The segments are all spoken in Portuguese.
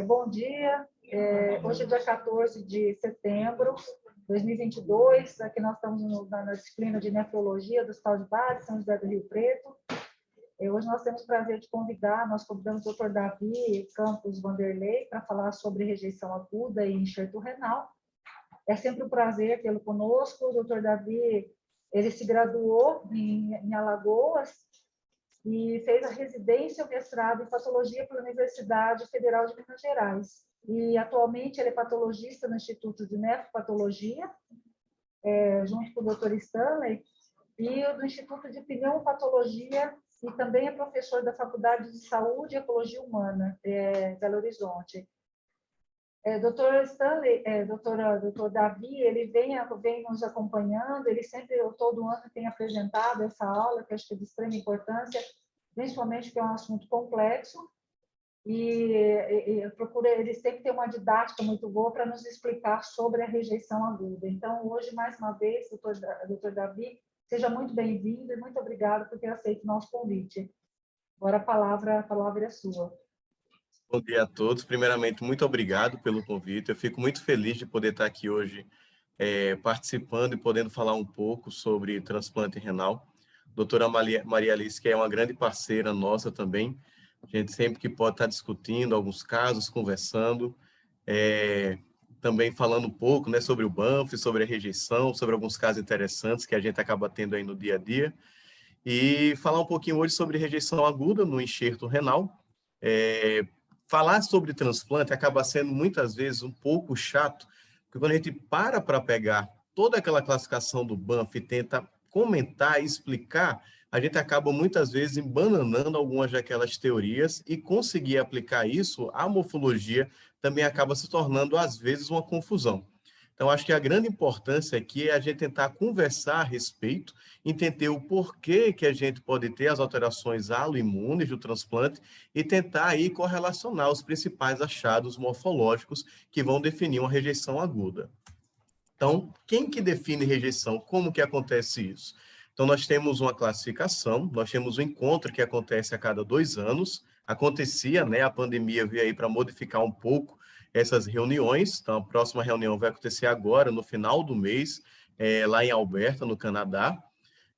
Bom dia, hoje é dia 14 de setembro de 2022, aqui nós estamos na disciplina de nefrologia do Hospital de Base, São José do Rio Preto. Hoje nós temos o prazer de nós convidamos o Dr. Davi Campos Vanderlei para falar sobre rejeição aguda e enxerto renal. É sempre um prazer tê-lo conosco. O Dr. Davi, ele se graduou em Alagoas e fez a residência e o mestrado em patologia pela Universidade Federal de Minas Gerais. E atualmente ele é patologista no Instituto de Nefropatologia, junto com o Dr. Stanley, e do Instituto de Pneumopatologia, e também é professor da Faculdade de Saúde e Ecologia Humana, Belo Horizonte. Dr. Stanley, Dr. Davi, ele vem nos acompanhando, ele sempre, todo ano, tem apresentado essa aula, que acho que é de extrema importância, principalmente porque é um assunto complexo, e ele sempre tem uma didática muito boa para nos explicar sobre a rejeição aguda. Então, hoje, mais uma vez, Dr. Davi, seja muito bem-vindo e muito obrigado por ter aceito o nosso convite. Agora a palavra é sua. Bom dia a todos. Primeiramente, muito obrigado pelo convite. Eu fico muito feliz de poder estar aqui hoje participando e podendo falar um pouco sobre transplante renal. Doutora Maria Alice, que é uma grande parceira nossa também, a gente sempre que pode estar discutindo alguns casos, conversando, também falando um pouco, né, sobre o BANF, sobre a rejeição, sobre alguns casos interessantes que a gente acaba tendo aí no dia a dia, e falar um pouquinho hoje sobre rejeição aguda no enxerto renal. Falar sobre transplante acaba sendo muitas vezes um pouco chato, porque quando a gente para pegar toda aquela classificação do BANF e tenta comentar e explicar, a gente acaba muitas vezes embananando algumas daquelas teorias e conseguir aplicar isso à morfologia também acaba se tornando, às vezes, uma confusão. Então, acho que a grande importância aqui é a gente tentar conversar a respeito, entender o porquê que a gente pode ter as alterações aloimunes do transplante e tentar aí correlacionar os principais achados morfológicos que vão definir uma rejeição aguda. Então, quem que define rejeição? Como que acontece isso? Então, nós temos uma classificação, nós temos um encontro que acontece a cada 2 anos, acontecia, né, a pandemia veio aí para modificar um pouco essas reuniões, então a próxima reunião vai acontecer agora, no final do mês, lá em Alberta, no Canadá,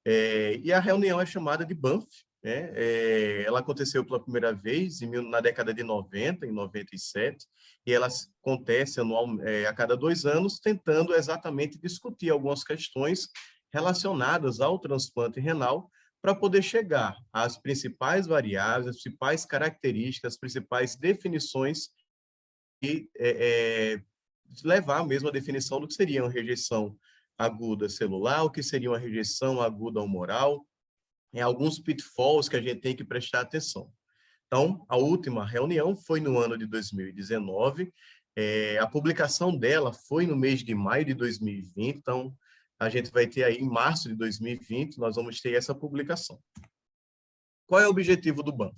e a reunião é chamada de BANF, né? Ela aconteceu pela primeira vez na década de 90, em 97, e ela acontece a cada 2 anos, tentando exatamente discutir algumas questões relacionadas ao transplante renal, para poder chegar às principais variáveis, as principais características, as principais definições e levar mesmo a definição do que seria uma rejeição aguda celular, o que seria uma rejeição aguda humoral, alguns pitfalls que a gente tem que prestar atenção. Então, a última reunião foi no ano de 2019, a publicação dela foi no mês de maio de 2020, então a gente vai ter aí em março de 2020, nós vamos ter essa publicação. Qual é o objetivo do BANF?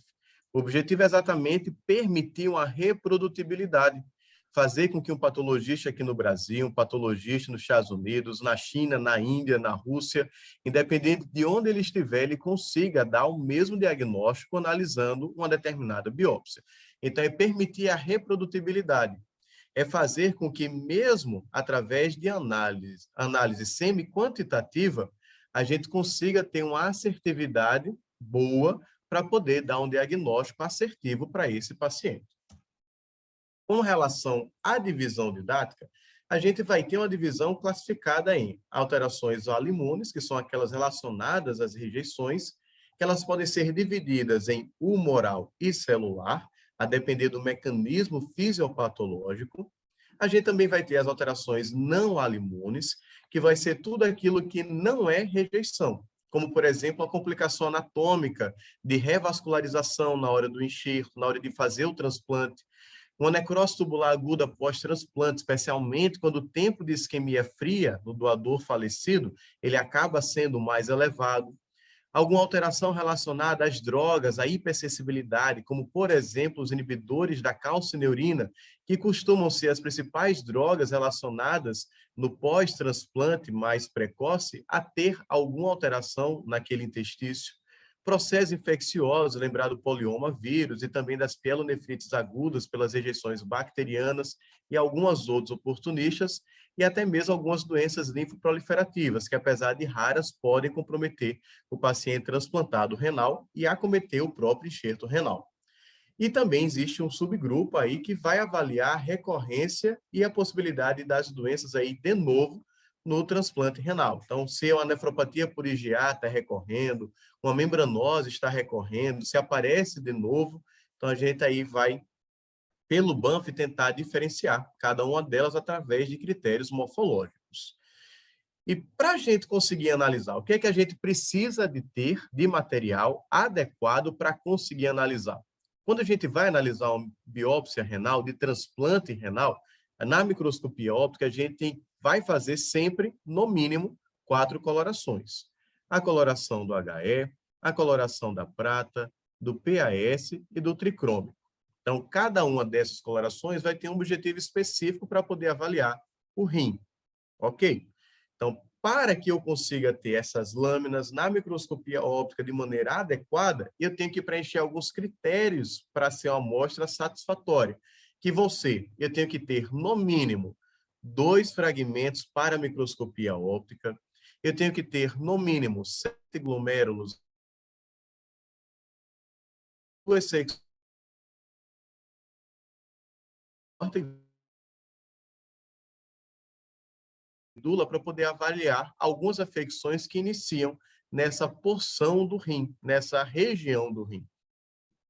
O objetivo é exatamente permitir uma reprodutibilidade, fazer com que um patologista aqui no Brasil, um patologista nos Estados Unidos, na China, na Índia, na Rússia, independente de onde ele estiver, ele consiga dar o mesmo diagnóstico analisando uma determinada biópsia. Então, é permitir a reprodutibilidade. É fazer com que, mesmo através de análise semi-quantitativa, a gente consiga ter uma assertividade boa para poder dar um diagnóstico assertivo para esse paciente. Com relação à divisão didática, a gente vai ter uma divisão classificada em alterações aloimunes, que são aquelas relacionadas às rejeições, que elas podem ser divididas em humoral e celular, a depender do mecanismo fisiopatológico. A gente também vai ter as alterações não aloimunes, que vai ser tudo aquilo que não é rejeição, como, por exemplo, a complicação anatômica de revascularização na hora do enxerto, na hora de fazer o transplante, uma necrose tubular aguda pós-transplante, especialmente quando o tempo de isquemia fria do doador falecido, ele acaba sendo mais elevado. Alguma alteração relacionada às drogas, à hipersensibilidade, como, por exemplo, os inibidores da calcineurina, que costumam ser as principais drogas relacionadas no pós-transplante mais precoce, a ter alguma alteração naquele interstício. Processos infecciosos, lembrado do polioma vírus e também das pielonefrites agudas pelas rejeições bacterianas e algumas outras oportunistas, e até mesmo algumas doenças linfoproliferativas, que apesar de raras, podem comprometer o paciente transplantado renal e acometer o próprio enxerto renal. E também existe um subgrupo aí que vai avaliar a recorrência e a possibilidade das doenças aí de novo no transplante renal. Então, se uma nefropatia por IgA está recorrendo, uma membranose está recorrendo, se aparece de novo, então a gente aí vai, pelo Banff, tentar diferenciar cada uma delas através de critérios morfológicos. E para a gente conseguir analisar, o que é que a gente precisa de ter de material adequado para conseguir analisar? Quando a gente vai analisar uma biópsia renal, de transplante renal, na microscopia óptica, a gente vai fazer sempre, no mínimo, 4 colorações. A coloração do HE, a coloração da prata, do PAS e do tricrômico. Então, cada uma dessas colorações vai ter um objetivo específico para poder avaliar o rim. Ok? Então, para que eu consiga ter essas lâminas na microscopia óptica de maneira adequada, eu tenho que preencher alguns critérios para ser uma amostra satisfatória, que vão ser, eu tenho que ter, no mínimo, 2 fragmentos para a microscopia óptica, eu tenho que ter, no mínimo, 7 glomérulos, 2 secções medula para poder avaliar algumas afecções que iniciam nessa porção do rim, nessa região do rim.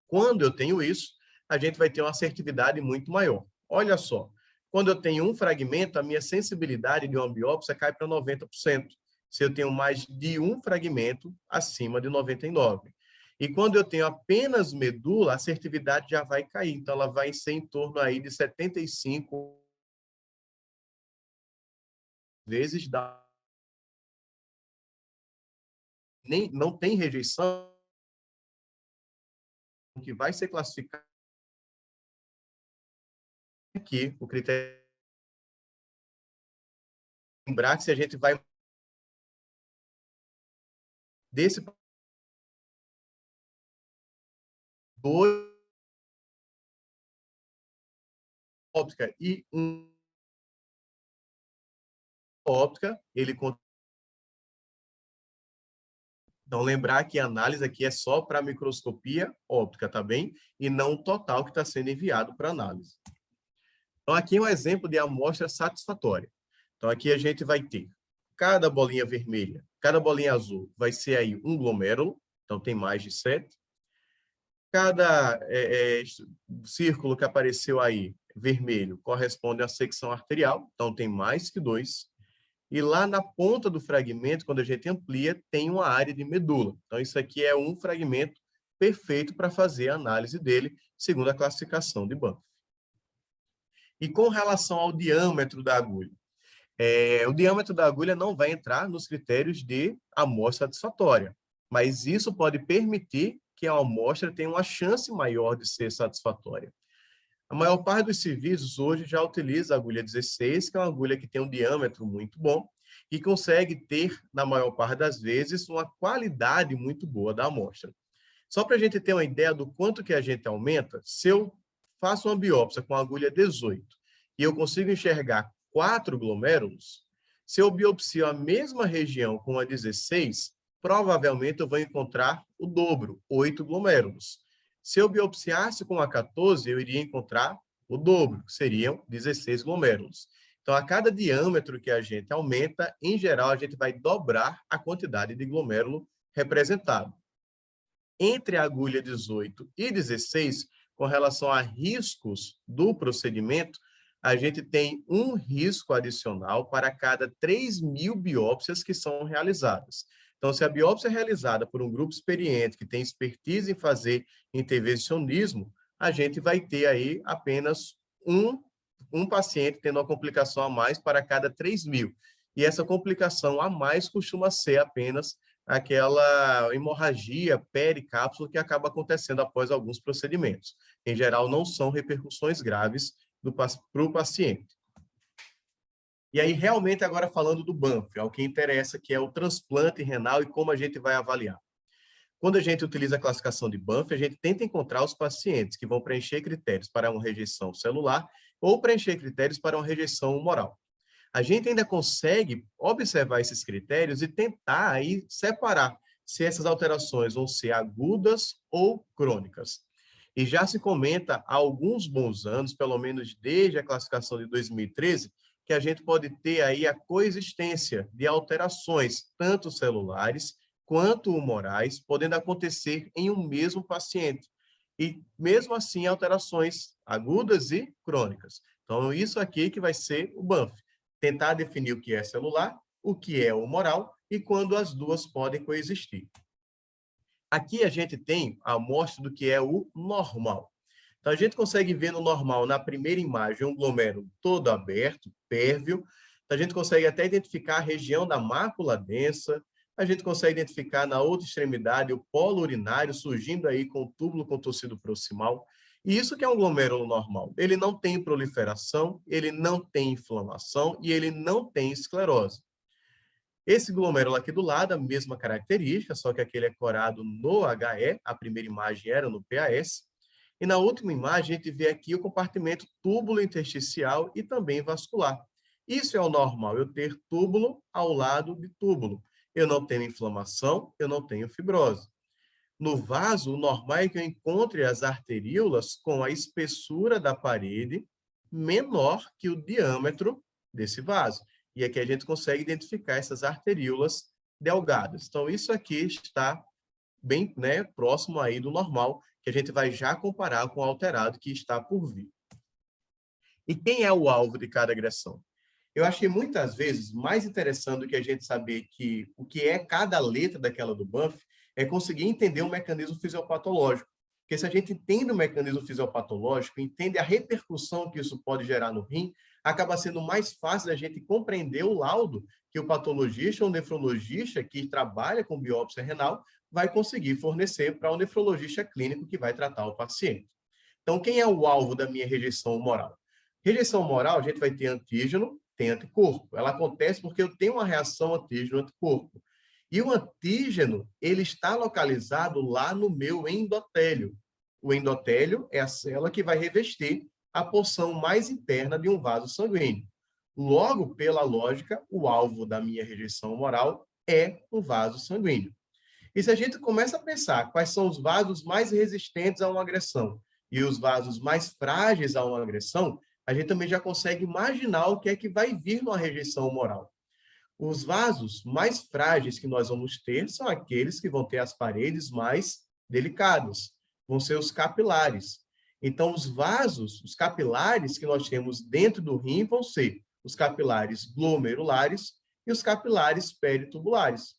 Quando eu tenho isso, a gente vai ter uma assertividade muito maior. Olha só, quando eu tenho um fragmento, a minha sensibilidade de uma biópsia cai para 90%. Se eu tenho mais de um fragmento, acima de 99%. E quando eu tenho apenas medula, a assertividade já vai cair. Então, ela vai ser em torno aí de 75 vezes da nem não tem rejeição que vai ser classificado aqui, o critério. Lembrar que se a gente vai desse 2 óptica e um óptica, ele então lembrar que a análise aqui é só para microscopia óptica, tá bem? E não o total que está sendo enviado para análise. Então aqui é um exemplo de amostra satisfatória. Então aqui a gente vai ter cada bolinha vermelha, cada bolinha azul vai ser aí um glomérulo, então tem mais de 7. Cada círculo que apareceu aí, vermelho, corresponde à secção arterial, então tem mais que 2. E lá na ponta do fragmento, quando a gente amplia, tem uma área de medula. Então, isso aqui é um fragmento perfeito para fazer a análise dele, segundo a classificação de Banff. E com relação ao diâmetro da agulha, o diâmetro da agulha não vai entrar nos critérios de amostra satisfatória, mas isso pode permitir que a amostra tenha uma chance maior de ser satisfatória. A maior parte dos serviços hoje já utiliza a agulha 16, que é uma agulha que tem um diâmetro muito bom e consegue ter, na maior parte das vezes, uma qualidade muito boa da amostra. Só para a gente ter uma ideia do quanto que a gente aumenta, se eu faço uma biópsia com a agulha 18 e eu consigo enxergar 4 glomérulos, se eu biopsio a mesma região com a 16, provavelmente eu vou encontrar o dobro, 8 glomérulos. Se eu biopsiasse com a 14, eu iria encontrar o dobro, que seriam 16 glomérulos. Então, a cada diâmetro que a gente aumenta, em geral, a gente vai dobrar a quantidade de glomérulo representado. Entre a agulha 18 e 16, com relação a riscos do procedimento, a gente tem um risco adicional para cada 3.000 biópsias que são realizadas. Então, se a biópsia é realizada por um grupo experiente que tem expertise em fazer intervencionismo, a gente vai ter aí apenas um paciente tendo uma complicação a mais para cada 3.000. E essa complicação a mais costuma ser apenas aquela hemorragia pericápsula que acaba acontecendo após alguns procedimentos. Em geral, não são repercussões graves para o paciente. E aí, realmente, agora falando do BANF, ao que interessa, que é o transplante renal e como a gente vai avaliar. Quando a gente utiliza a classificação de BANF, a gente tenta encontrar os pacientes que vão preencher critérios para uma rejeição celular ou preencher critérios para uma rejeição humoral. A gente ainda consegue observar esses critérios e tentar aí separar se essas alterações vão ser agudas ou crônicas. E já se comenta há alguns bons anos, pelo menos desde a classificação de 2013, que a gente pode ter aí a coexistência de alterações, tanto celulares quanto humorais, podendo acontecer em um mesmo paciente. E, mesmo assim, alterações agudas e crônicas. Então, isso aqui que vai ser o BANF. Tentar definir o que é celular, o que é humoral e quando as duas podem coexistir. Aqui a gente tem a amostra do que é o normal. Então, a gente consegue ver no normal, na primeira imagem, um glomérulo todo aberto, pérvio. Então, a gente consegue até identificar a região da mácula densa. A gente consegue identificar na outra extremidade o polo urinário surgindo aí com o túbulo contorcido proximal. E isso que é um glomérulo normal. Ele não tem proliferação, ele não tem inflamação e ele não tem esclerose. Esse glomérulo aqui do lado, a mesma característica, só que aquele é corado no HE, a primeira imagem era no PAS. E na última imagem, a gente vê aqui o compartimento túbulo intersticial e também vascular. Isso é o normal, eu ter túbulo ao lado de túbulo. Eu não tenho inflamação, eu não tenho fibrose. No vaso, o normal é que eu encontre as arteríolas com a espessura da parede menor que o diâmetro desse vaso. E aqui a gente consegue identificar essas arteríolas delgadas. Então, isso aqui está bem, né, próximo aí do normal, que a gente vai já comparar com o alterado que está por vir. E quem é o alvo de cada agressão? Eu achei muitas vezes mais interessante do que a gente saber o que é cada letra daquela do BANF, é conseguir entender o mecanismo fisiopatológico. Porque se a gente entende o mecanismo fisiopatológico, entende a repercussão que isso pode gerar no rim, acaba sendo mais fácil da gente compreender o laudo que o patologista ou nefrologista que trabalha com biópsia renal vai conseguir fornecer para o nefrologista clínico que vai tratar o paciente. Então, quem é o alvo da minha rejeição humoral? Rejeição humoral, a gente vai ter antígeno, tem anticorpo. Ela acontece porque eu tenho uma reação antígeno-anticorpo. E o antígeno, ele está localizado lá no meu endotélio. O endotélio é a célula que vai revestir a porção mais interna de um vaso sanguíneo. Logo, pela lógica, o alvo da minha rejeição humoral é um vaso sanguíneo. E se a gente começa a pensar quais são os vasos mais resistentes a uma agressão e os vasos mais frágeis a uma agressão, a gente também já consegue imaginar o que é que vai vir numa rejeição humoral. Os vasos mais frágeis que nós vamos ter são aqueles que vão ter as paredes mais delicadas, vão ser os capilares. Então, os vasos, os capilares que nós temos dentro do rim vão ser os capilares glomerulares e os capilares peritubulares.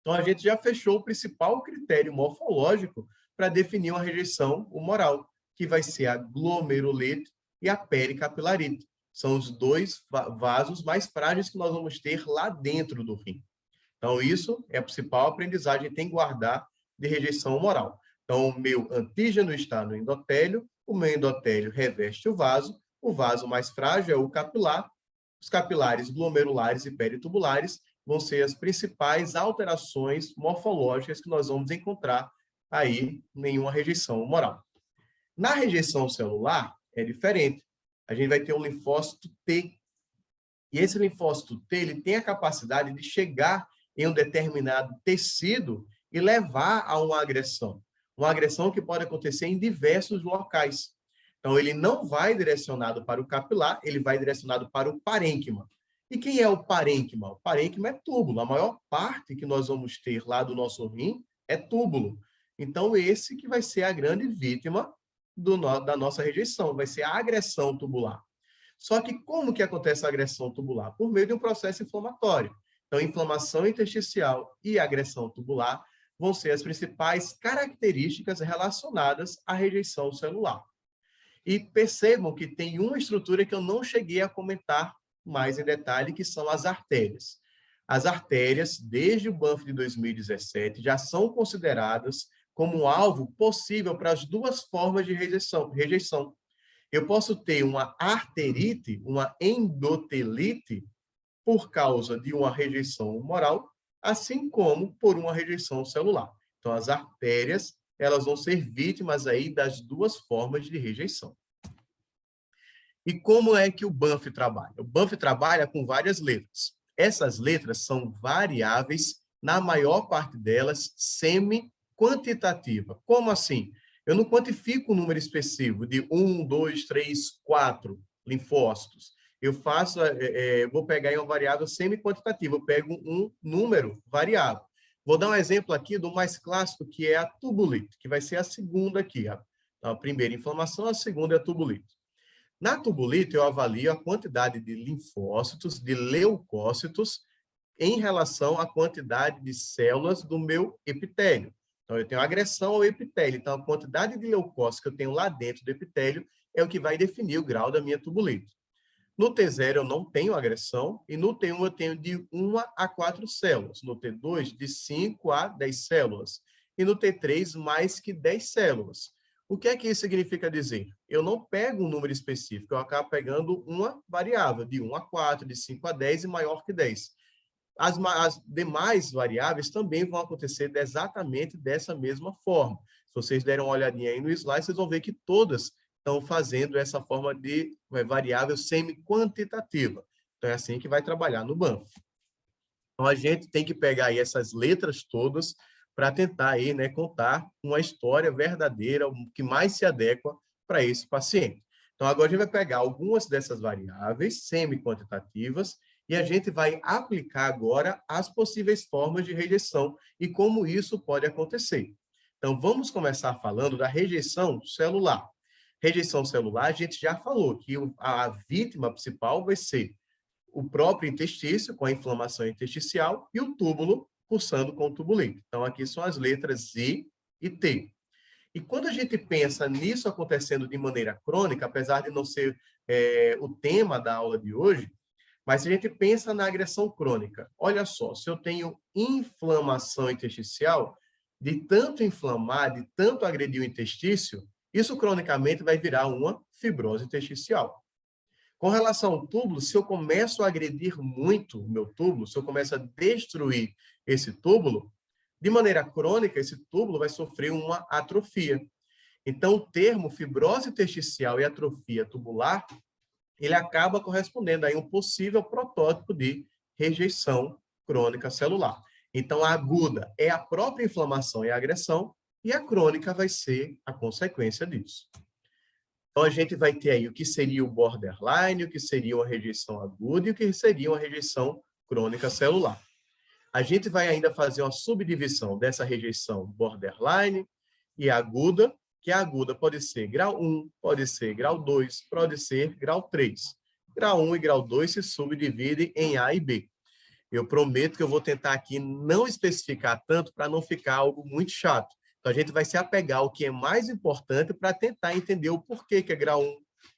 Então, a gente já fechou o principal critério morfológico para definir uma rejeição humoral, que vai ser a glomerulite e a pericapilarite. São os dois vasos mais frágeis que nós vamos ter lá dentro do rim. Então, isso é a principal aprendizagem que tem que guardar de rejeição humoral. Então, o meu antígeno está no endotélio, o meu endotélio reveste o vaso mais frágil é o capilar, os capilares glomerulares e peritubulares vão ser as principais alterações morfológicas que nós vamos encontrar aí em uma rejeição humoral. Na rejeição celular, é diferente. A gente vai ter um linfócito T. E esse linfócito T ele tem a capacidade de chegar em um determinado tecido e levar a uma agressão. Uma agressão que pode acontecer em diversos locais. Então, ele não vai direcionado para o capilar, ele vai direcionado para o parênquima. E quem é o parênquima? O parênquima é túbulo. A maior parte que nós vamos ter lá do nosso rim é túbulo. Então, esse que vai ser a grande vítima da nossa rejeição, vai ser a agressão tubular. Só que como que acontece a agressão tubular? Por meio de um processo inflamatório. Então, inflamação intersticial e agressão tubular vão ser as principais características relacionadas à rejeição celular. E percebam que tem uma estrutura que eu não cheguei a comentar mais em detalhe, que são as artérias. As artérias, desde o Banff de 2017, já são consideradas como um alvo possível para as duas formas de rejeição. Eu posso ter uma arterite, uma endotelite, por causa de uma rejeição humoral, assim como por uma rejeição celular. Então, as artérias, elas vão ser vítimas aí das duas formas de rejeição. E como é que o Banff trabalha? O Banff trabalha com várias letras. Essas letras são variáveis, na maior parte delas, semi-quantitativa. Como assim? Eu não quantifico um número específico de 1, 2, 3, 4 linfócitos. Eu faço, vou pegar em uma variável semi-quantitativa, eu pego um número variável. Vou dar um exemplo aqui do mais clássico, que é a tubulite, que vai ser a segunda aqui. Então, a primeira inflamação, a segunda é a tubulite. Na tubulite, eu avalio a quantidade de linfócitos, de leucócitos, em relação à quantidade de células do meu epitélio. Então, eu tenho agressão ao epitélio. Então, a quantidade de leucócitos que eu tenho lá dentro do epitélio é o que vai definir o grau da minha tubulite. No T0, eu não tenho agressão, e no T1, eu tenho de 1 a 4 células. No T2, de 5 a 10 células. E no T3, mais que 10 células. O que é que isso significa dizer? Eu não pego um número específico, eu acabo pegando uma variável, de 1 a 4, de 5 a 10 e maior que 10. As demais variáveis também vão acontecer exatamente dessa mesma forma. Se vocês derem uma olhadinha aí no slide, vocês vão ver que todas estão fazendo essa forma de variável semi-quantitativa. Então, é assim que vai trabalhar no Banff. Então, a gente tem que pegar aí essas letras todas para tentar aí, né, contar uma história verdadeira, o que mais se adequa para esse paciente. Então, agora a gente vai pegar algumas dessas variáveis semi-quantitativas e a gente vai aplicar agora as possíveis formas de rejeição e como isso pode acontecer. Então, vamos começar falando da rejeição celular. Rejeição celular, a gente já falou que a vítima principal vai ser o próprio intestício, com a inflamação intersticial, e o túbulo pulsando com tubulite. Então, aqui são as letras I e T. E quando a gente pensa nisso acontecendo de maneira crônica, apesar de não ser o tema da aula de hoje, mas se a gente pensa na agressão crônica, olha só, se eu tenho inflamação intersticial, de tanto inflamar, de tanto agredir o intestício, isso cronicamente vai virar uma fibrose intersticial. Com relação ao túbulo, se eu começo a agredir muito o meu túbulo, se eu começo a destruir esse túbulo, de maneira crônica, esse túbulo vai sofrer uma atrofia. Então, o termo fibrose intersticial e atrofia tubular, ele acaba correspondendo a um possível protótipo de rejeição crônica celular. Então, a aguda é a própria inflamação e a agressão, e a crônica vai ser a consequência disso. Então, a gente vai ter aí o que seria o borderline, o que seria uma rejeição aguda e o que seria uma rejeição crônica celular. A gente vai ainda fazer uma subdivisão dessa rejeição borderline e aguda, que a aguda pode ser grau 1, pode ser grau 2, pode ser grau 3. Grau 1 e grau 2 se subdividem em A e B. Eu prometo que eu vou tentar aqui não especificar tanto para não ficar algo muito chato. Então, a gente vai se apegar ao que é mais importante para tentar entender o porquê que é grau 1,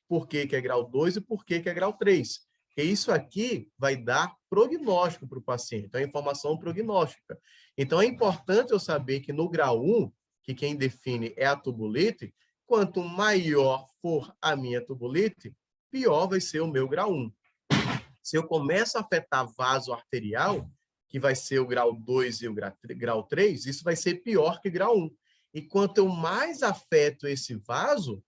porquê que é grau 2 e porquê que é grau 3. E isso aqui vai dar prognóstico para o paciente, é informação prognóstica. Então, é importante eu saber que no grau 1, que quem define é a tubulite, quanto maior for a minha tubulite, pior vai ser o meu grau 1. Se eu começo a afetar vaso arterial, que vai ser o grau 2 e o grau 3, isso vai ser pior que grau 1. E quanto eu mais afeto esse vaso,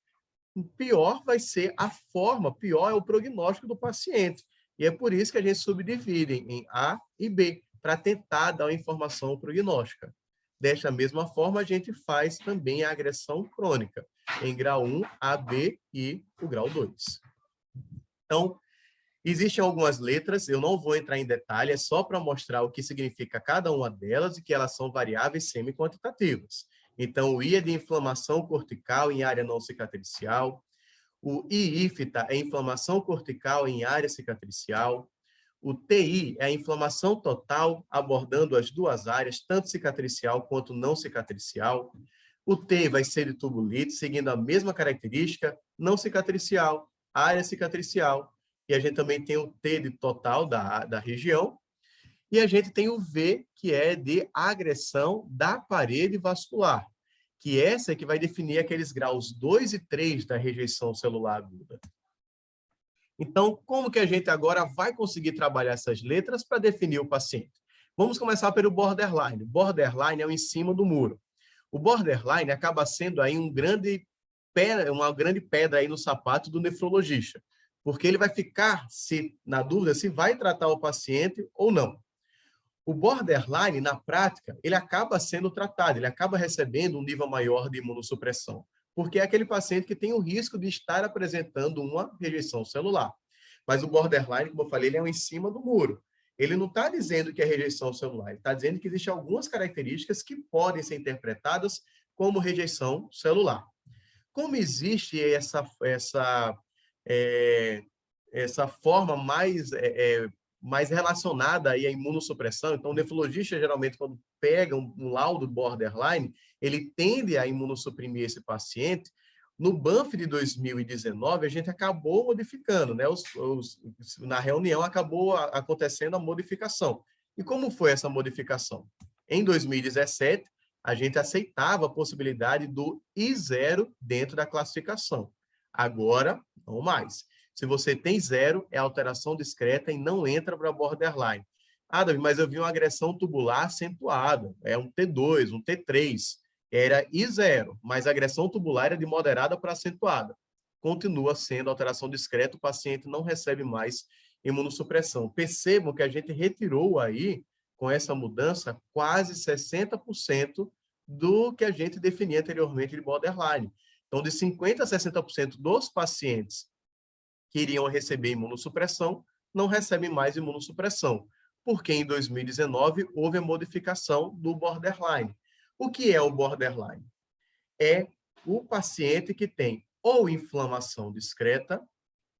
pior vai ser a forma, pior é o prognóstico do paciente. E é por isso que a gente subdivide em A e B, para tentar dar uma informação prognóstica. Desta mesma forma, a gente faz também a agressão crônica, em grau 1, A, B e o grau 2. Então, existem algumas letras, eu não vou entrar em detalhe, é só para mostrar o que significa cada uma delas e que elas são variáveis semi-quantitativas. Então, o I é de inflamação cortical em área não cicatricial, o IIFTA é inflamação cortical em área cicatricial, o TI é a inflamação total abordando as duas áreas, tanto cicatricial quanto não cicatricial. O T vai ser de tubulite, seguindo a mesma característica, não cicatricial, área cicatricial. E a gente também tem o T de total da região. E a gente tem o V, que é de agressão da parede vascular, que essa é que vai definir aqueles graus 2 e 3 da rejeição celular aguda. Então, como que a gente agora vai conseguir trabalhar essas letras para definir o paciente? Vamos começar pelo borderline. Borderline é o em cima do muro. O borderline acaba sendo aí uma grande pedra aí no sapato do nefrologista, porque ele vai ficar na dúvida se vai tratar o paciente ou não. O borderline, na prática, ele acaba sendo tratado, ele acaba recebendo um nível maior de imunossupressão, porque é aquele paciente que tem o risco de estar apresentando uma rejeição celular. Mas o borderline, como eu falei, ele é em cima do muro. Ele não está dizendo que é rejeição celular, ele está dizendo que existem algumas características que podem ser interpretadas como rejeição celular. Como existe essa forma mais relacionada aí à imunossupressão, então o nefrologista, geralmente, quando pega um laudo borderline, ele tende a imunossuprimir esse paciente. No Banff de 2019, a gente acabou modificando, né? Na reunião acabou acontecendo a modificação. E como foi essa modificação? Em 2017, a gente aceitava a possibilidade do I0 dentro da classificação. Agora, não mais. Se você tem 0, é alteração discreta e não entra para borderline. Ah, Davi, mas eu vi uma agressão tubular acentuada. É um T2, um T3. Era I0, mas a agressão tubular era de moderada para acentuada. Continua sendo alteração discreta, o paciente não recebe mais imunossupressão. Percebam que a gente retirou aí, com essa mudança, quase 60% do que a gente definia anteriormente de borderline. Então, de 50% a 60% dos pacientes que iriam receber imunossupressão, não recebem mais imunossupressão, porque em 2019 houve a modificação do borderline. O que é o borderline? É o paciente que tem ou inflamação discreta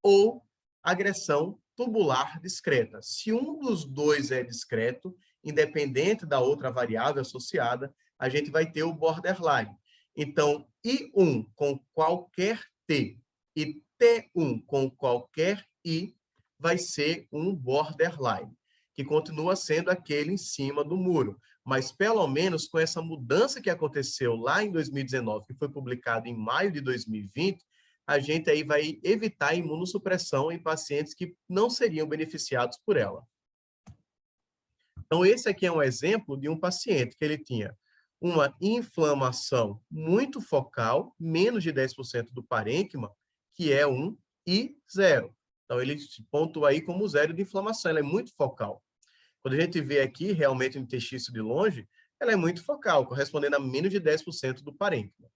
ou agressão tubular discreta. Se um dos dois é discreto, independente da outra variável associada, a gente vai ter o borderline. Então, I1 com qualquer T e T1 com qualquer I vai ser um borderline, que continua sendo aquele em cima do muro. Mas, pelo menos, com essa mudança que aconteceu lá em 2019, que foi publicado em maio de 2020, a gente aí vai evitar a imunossupressão em pacientes que não seriam beneficiados por ela. Então, esse aqui é um exemplo de um paciente que ele tinha uma inflamação muito focal, menos de 10% do parênquima, que é um I0. Então, ele pontua aí como 0 de inflamação, ela é muito focal. Quando a gente vê aqui, realmente, o interstício de longe, ela é muito focal, correspondendo a menos de 10% do parênquima.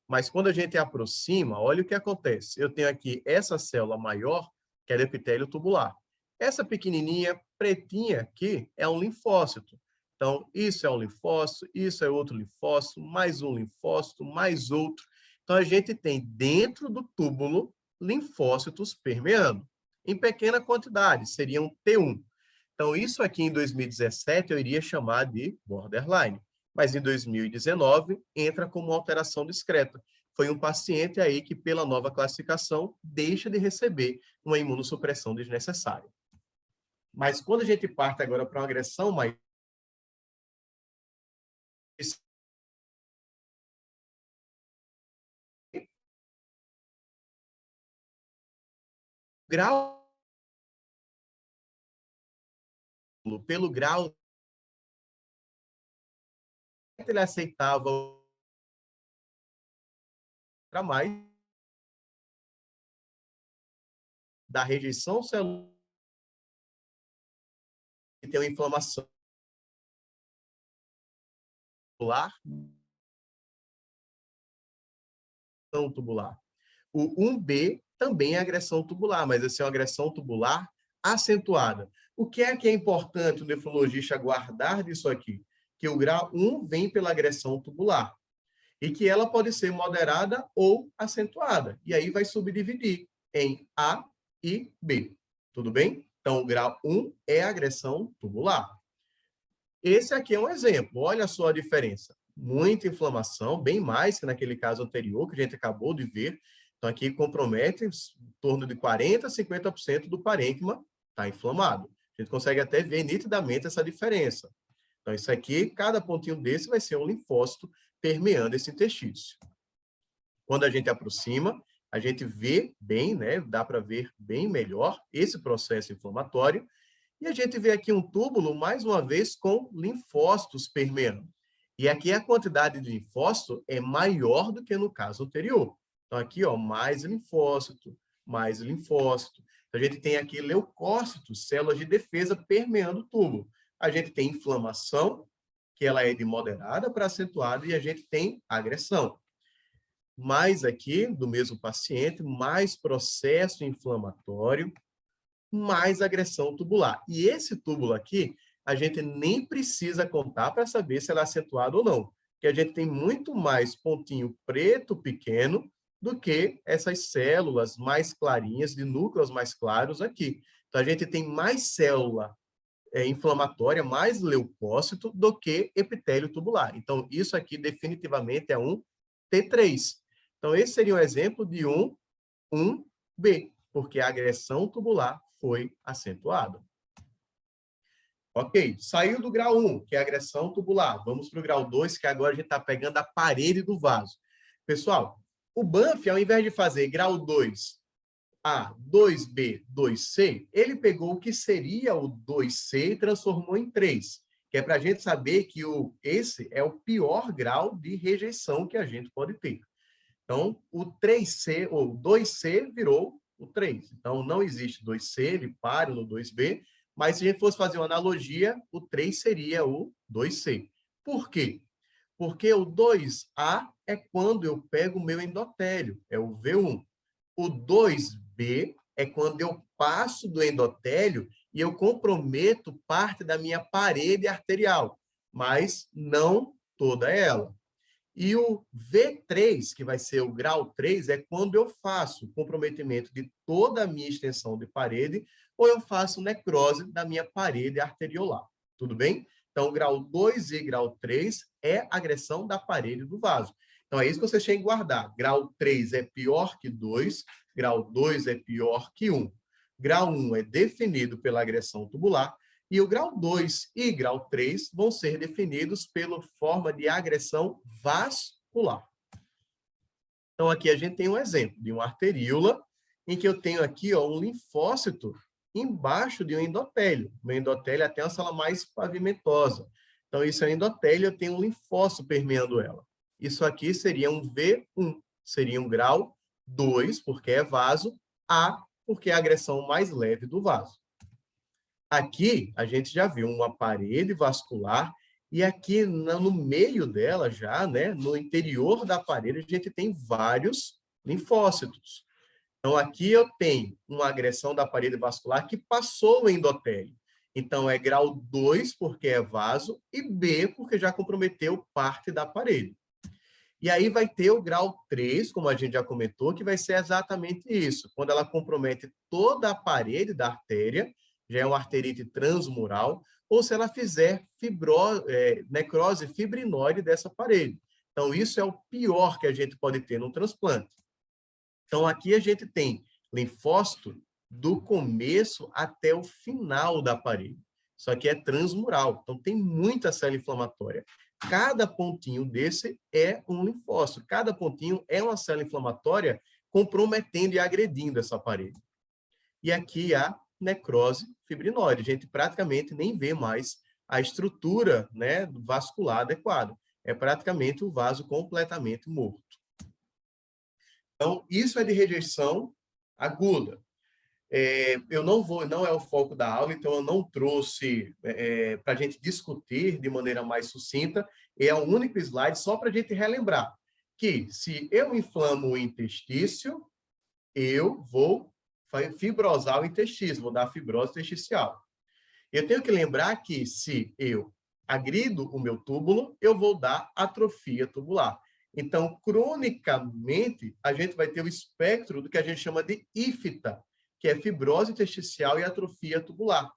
Mas quando a gente aproxima, olha o que acontece. Eu tenho aqui essa célula maior, que é o epitélio tubular. Essa pequenininha, pretinha aqui, é um linfócito. Então, isso é um linfócito, isso é outro linfócito, mais um linfócito, mais outro. Então, a gente tem dentro do túbulo linfócitos permeando, em pequena quantidade, seriam T1. Então, isso aqui em 2017 eu iria chamar de borderline, mas em 2019 entra como alteração discreta. Foi um paciente aí que, pela nova classificação, deixa de receber uma imunossupressão desnecessária. Mas quando a gente parte agora para uma agressão mais grau, pelo grau, ele aceitava para mais da rejeição celular, que tem uma inflamação tubular. O 1B também é agressão tubular, mas essa é uma agressão tubular acentuada. O que é importante o nefrologista guardar disso aqui? Que o grau 1 vem pela agressão tubular e que ela pode ser moderada ou acentuada. E aí vai subdividir em A e B. Tudo bem? Então, o grau 1 é agressão tubular. Esse aqui é um exemplo. Olha só a diferença. Muita inflamação, bem mais que naquele caso anterior, que a gente acabou de ver. Então, aqui compromete em torno de 40% a 50% do parênquima está inflamado. A gente consegue até ver nitidamente essa diferença. Então, isso aqui, cada pontinho desse vai ser um linfócito permeando esse interstício. Quando a gente aproxima, a gente vê bem, né? Dá para ver bem melhor esse processo inflamatório. E a gente vê aqui um túbulo, mais uma vez, com linfócitos permeando. E aqui a quantidade de linfócito é maior do que no caso anterior. Então, aqui, ó, mais linfócito, mais linfócito. Então, a gente tem aqui leucócitos, células de defesa permeando o túbulo. A gente tem inflamação, que ela é de moderada para acentuada, e a gente tem agressão. Mais aqui, do mesmo paciente, mais processo inflamatório, mais agressão tubular. E esse túbulo aqui, a gente nem precisa contar para saber se ela é acentuada ou não, porque a gente tem muito mais pontinho preto pequeno do que essas células mais clarinhas, de núcleos mais claros aqui. Então, a gente tem mais célula inflamatória, mais leucócito do que epitélio tubular. Então, isso aqui definitivamente é um T3. Então, esse seria um exemplo de um 1B, porque a agressão tubular foi acentuada. Ok, saiu do grau 1, que é a agressão tubular. Vamos para o grau 2, que agora a gente está pegando a parede do vaso. Pessoal, o Banff, ao invés de fazer grau 2A, 2B, 2C, ele pegou o que seria o 2C e transformou em 3, que é para a gente saber que esse é o pior grau de rejeição que a gente pode ter. Então, o 3C, ou 2C, virou o 3. Então, não existe 2C, ele para no 2B, mas se a gente fosse fazer uma analogia, o 3 seria o 2C. Por quê? Porque o 2A é quando eu pego o meu endotélio, é o V1. O 2B é quando eu passo do endotélio e eu comprometo parte da minha parede arterial, mas não toda ela. E o V3, que vai ser o grau 3, é quando eu faço comprometimento de toda a minha extensão de parede ou eu faço necrose da minha parede arteriolar. Tudo bem? Então, grau 2 e grau 3 é agressão da parede do vaso. Então, é isso que vocês têm que guardar. Grau 3 é pior que 2, grau 2 é pior que 1. Grau 1 é definido pela agressão tubular, e o grau 2 e grau 3 vão ser definidos pela forma de agressão vascular. Então, aqui a gente tem um exemplo de uma arteríola, em que eu tenho aqui ó, um linfócito embaixo de um endotélio. O endotélio é até uma célula mais pavimentosa. Então, isso é um endotélio, eu tenho um linfócito permeando ela. Isso aqui seria um V1, seria um grau 2, porque é vaso, A, porque é a agressão mais leve do vaso. Aqui, a gente já viu uma parede vascular e aqui no meio dela já, né, no interior da parede, a gente tem vários linfócitos. Então, aqui eu tenho uma agressão da parede vascular que passou o endotélio. Então, é grau 2, porque é vaso, e B, porque já comprometeu parte da parede. E aí vai ter o grau 3, como a gente já comentou, que vai ser exatamente isso. Quando ela compromete toda a parede da artéria, já é uma arterite transmural, ou se ela fizer necrose fibrinóide dessa parede. Então, isso é o pior que a gente pode ter no transplante. Então, aqui a gente tem linfócito do começo até o final da parede. Isso aqui é transmural, então tem muita célula inflamatória. Cada pontinho desse é um linfócito, cada pontinho é uma célula inflamatória comprometendo e agredindo essa parede. E aqui a necrose fibrinóide, a gente praticamente nem vê mais a estrutura, né, vascular adequada. É praticamente o vaso completamente morto. Então, isso é de rejeição aguda. Eu não é o foco da aula, então eu não trouxe para a gente discutir de maneira mais sucinta. É um único slide só para a gente relembrar que se eu inflamo o intestício, eu vou fibrosar o intestino, vou dar fibrose intersticial. Eu tenho que lembrar que se eu agrido o meu túbulo, eu vou dar atrofia tubular. Então, cronicamente, a gente vai ter o espectro do que a gente chama de IFTA, que é fibrose intersticial e atrofia tubular.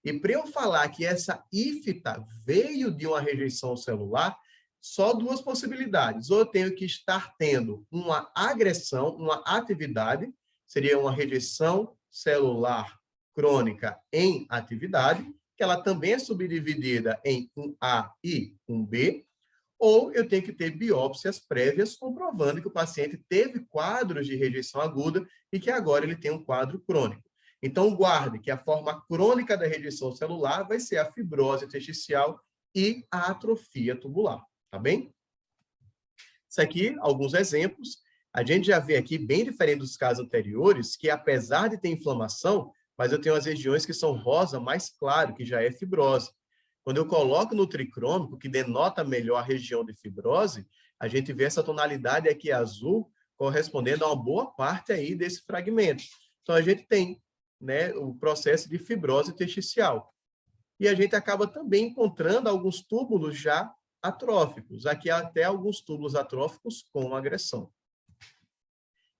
E para eu falar que essa IFTA veio de uma rejeição celular, só duas possibilidades. Ou eu tenho que estar tendo uma agressão, uma atividade, seria uma rejeição celular crônica em atividade, que ela também é subdividida em um A e um B, ou eu tenho que ter biópsias prévias comprovando que o paciente teve quadros de rejeição aguda e que agora ele tem um quadro crônico. Então, guarde que a forma crônica da rejeição celular vai ser a fibrose intersticial e a atrofia tubular, tá bem? Isso aqui, alguns exemplos. A gente já vê aqui, bem diferente dos casos anteriores, que apesar de ter inflamação, mas eu tenho as regiões que são rosa mais claro, que já é fibrose. Quando eu coloco no tricrômico, que denota melhor a região de fibrose, a gente vê essa tonalidade aqui azul, correspondendo a uma boa parte aí desse fragmento. Então, a gente tem, né, o processo de fibrose intersticial. E a gente acaba também encontrando alguns túbulos já atróficos. Aqui há até alguns túbulos atróficos com agressão.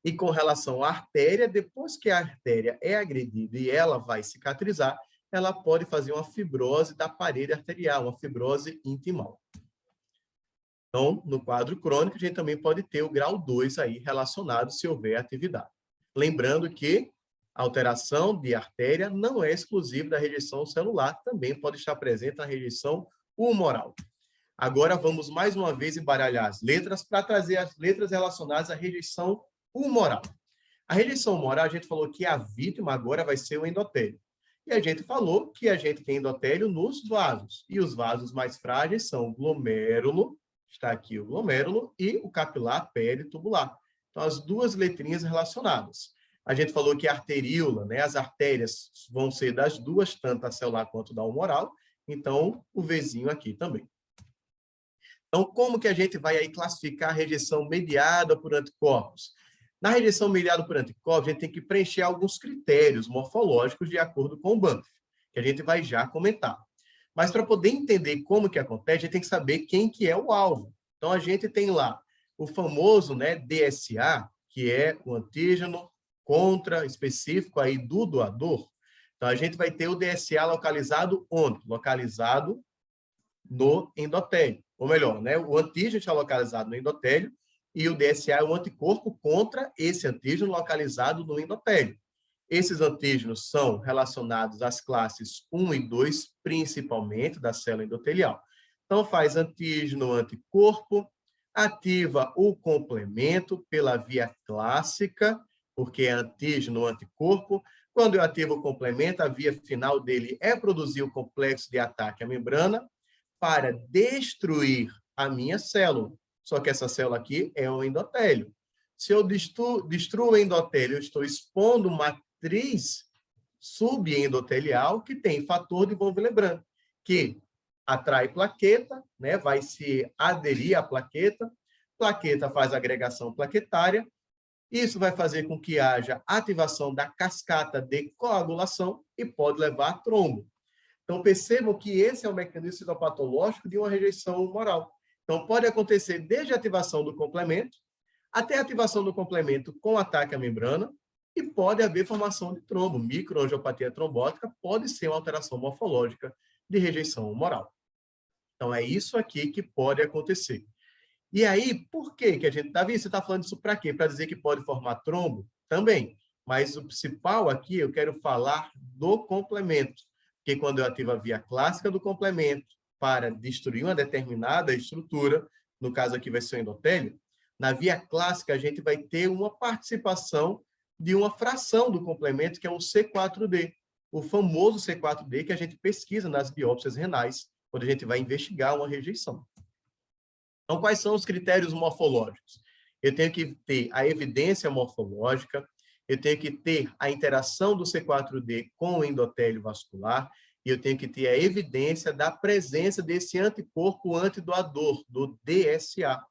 E com relação à artéria, depois que a artéria é agredida e ela vai cicatrizar, ela pode fazer uma fibrose da parede arterial, uma fibrose intimal. Então, no quadro crônico, a gente também pode ter o grau 2 aí relacionado se houver atividade. Lembrando que a alteração de artéria não é exclusiva da rejeição celular, também pode estar presente na rejeição humoral. Agora, vamos mais uma vez embaralhar as letras para trazer as letras relacionadas à rejeição humoral. A rejeição humoral, a gente falou que a vítima agora vai ser o endotélio. E a gente falou que a gente tem endotélio nos vasos. E os vasos mais frágeis são o glomérulo, está aqui o glomérulo, e o capilar peritubular. Então, as duas letrinhas relacionadas. A gente falou que a arteríola, né, as artérias vão ser das duas, tanto a celular quanto da humoral. Então, o Vzinho aqui também. Então, como que a gente vai aí classificar a rejeição mediada por anticorpos? Na rejeição mediada por anticorpos, a gente tem que preencher alguns critérios morfológicos de acordo com o Banff, que a gente vai já comentar. Mas para poder entender como que acontece, a gente tem que saber quem que é o alvo. Então, a gente tem lá o famoso, né, DSA, que é o antígeno contra específico aí do doador. Então, a gente vai ter o DSA localizado onde? Localizado no endotélio. Ou melhor, né, o antígeno está localizado no endotélio e o DSA é um anticorpo contra esse antígeno localizado no endotélio. Esses antígenos são relacionados às classes 1 e 2, principalmente da célula endotelial. Então, faz antígeno-anticorpo, ativa o complemento pela via clássica, porque é antígeno-anticorpo. Quando eu ativo o complemento, a via final dele é produzir o complexo de ataque à membrana para destruir a minha célula. Só que essa célula aqui é o endotélio. Se eu destruo o endotélio, eu estou expondo matriz subendotelial que tem fator de von Willebrand, que atrai plaqueta, né, vai se aderir à plaqueta, plaqueta faz agregação plaquetária, isso vai fazer com que haja ativação da cascata de coagulação e pode levar a trombo. Então, percebam que esse é o mecanismo citopatológico de uma rejeição humoral. Então, pode acontecer desde a ativação do complemento até a ativação do complemento com ataque à membrana e pode haver formação de trombo. Microangiopatia trombótica pode ser uma alteração morfológica de rejeição humoral. Então, é isso aqui que pode acontecer. E aí, por que a gente... Davi, você está falando isso para quê? Para dizer que pode formar trombo? Também. Mas o principal aqui, eu quero falar do complemento. Porque quando eu ativo a via clássica do complemento para destruir uma determinada estrutura, no caso aqui vai ser o endotélio, na via clássica a gente vai ter uma participação de uma fração do complemento, que é o C4D, o famoso C4D que a gente pesquisa nas biópsias renais, quando a gente vai investigar uma rejeição. Então, quais são os critérios morfológicos? Eu tenho que ter a evidência morfológica, eu tenho que ter a interação do C4D com o endotélio vascular e eu tenho que ter a evidência da presença desse anticorpo antidoador, do DSA.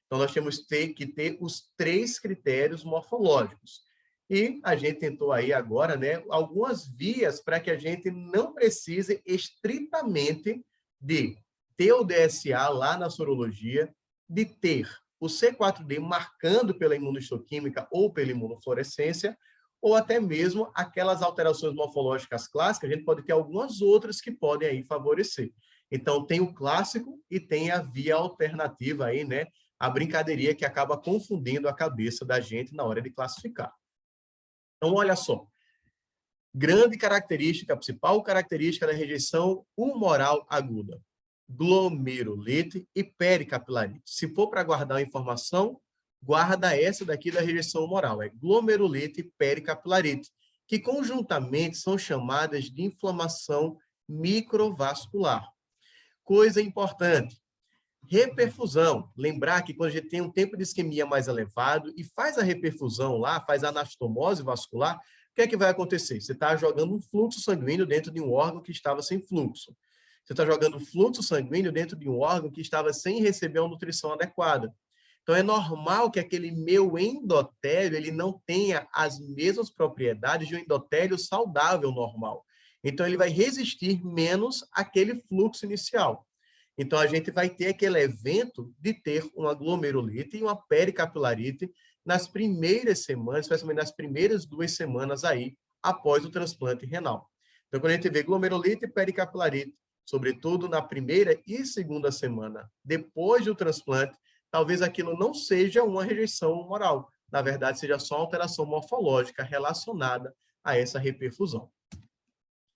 Então, nós temos que ter os 3 critérios morfológicos. E a gente tentou aí agora, né, algumas vias para que a gente não precise estritamente de ter o DSA lá na sorologia, de ter o C4D marcando pela imunohistoquímica ou pela imunofluorescência, ou até mesmo aquelas alterações morfológicas clássicas, a gente pode ter algumas outras que podem aí favorecer. Então, tem o clássico e tem a via alternativa aí, né? A brincadeirinha que acaba confundindo a cabeça da gente na hora de classificar. Então, olha só. Grande característica, principal característica da rejeição humoral aguda: glomerulite e pericapilarite. Se for para guardar uma informação, guarda essa daqui da rejeição humoral, é glomerulite e pericapilarite, que conjuntamente são chamadas de inflamação microvascular. Coisa importante, reperfusão. Lembrar que quando a gente tem um tempo de isquemia mais elevado e faz a reperfusão lá, faz a anastomose vascular, o que é que vai acontecer? Você está jogando um fluxo sanguíneo dentro de um órgão que estava sem fluxo. Você está jogando fluxo sanguíneo dentro de um órgão que estava sem receber uma nutrição adequada. Então, é normal que aquele meu endotélio ele não tenha as mesmas propriedades de um endotélio saudável normal. Então, ele vai resistir menos àquele fluxo inicial. Então, a gente vai ter aquele evento de ter uma glomerulite e uma pericapilarite nas primeiras semanas, especialmente nas primeiras 2 semanas aí, após o transplante renal. Então, quando a gente vê glomerulite e pericapilarite, sobretudo na primeira e segunda semana depois do transplante, talvez aquilo não seja uma rejeição humoral. Na verdade, seja só uma alteração morfológica relacionada a essa reperfusão.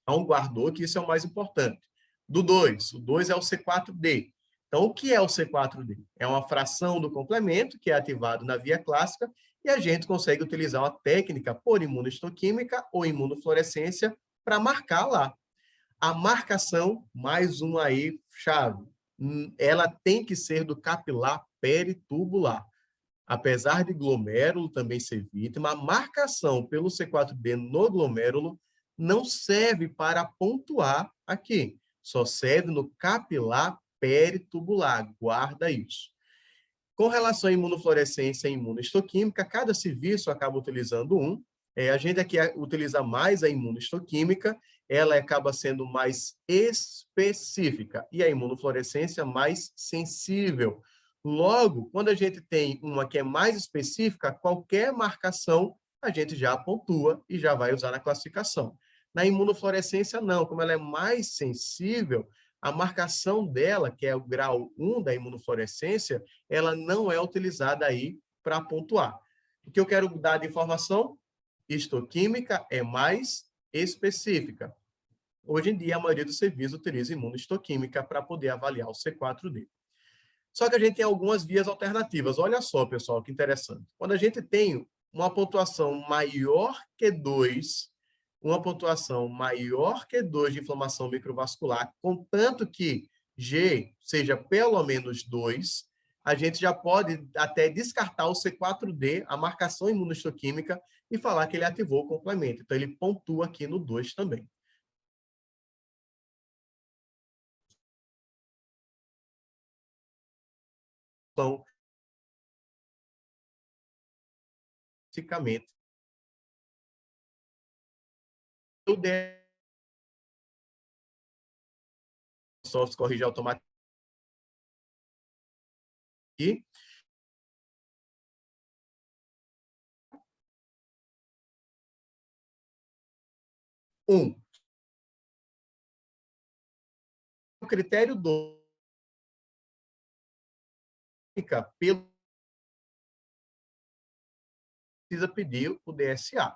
Então, guardou que isso é o mais importante. Do 2, o 2 é o C4D. Então, o que é o C4D? É uma fração do complemento que é ativado na via clássica e a gente consegue utilizar uma técnica por imunohistoquímica ou imunofluorescência para marcar lá. A marcação, mais uma aí, chave, ela tem que ser do capilar peritubular. Apesar de glomérulo também ser vítima, a marcação pelo C4D no glomérulo não serve para pontuar aqui, só serve no capilar peritubular, guarda isso. Com relação à imunofluorescência e imunohistoquímica, cada serviço acaba utilizando um. A gente aqui utiliza mais a imunohistoquímica, ela acaba sendo mais específica, e a imunofluorescência mais sensível. Logo, quando a gente tem uma que é mais específica, qualquer marcação a gente já pontua e já vai usar na classificação. Na imunofluorescência, não. Como ela é mais sensível, a marcação dela, que é o grau 1 da imunofluorescência, ela não é utilizada aí para pontuar. O que eu quero dar de informação? Histoquímica é mais específica. Hoje em dia, a maioria dos serviços utiliza imunohistoquímica para poder avaliar o C4D. Só que a gente tem algumas vias alternativas. Olha só, pessoal, que interessante. Quando a gente tem uma pontuação maior que 2, de inflamação microvascular, contanto que G seja pelo menos 2, a gente já pode até descartar o C4D, a marcação imunohistoquímica, e falar que ele ativou o complemento. Então, ele pontua aqui no 2 também. Então, basicamente, o software corrige automaticamente. O critério 2 precisa pedir o DSA.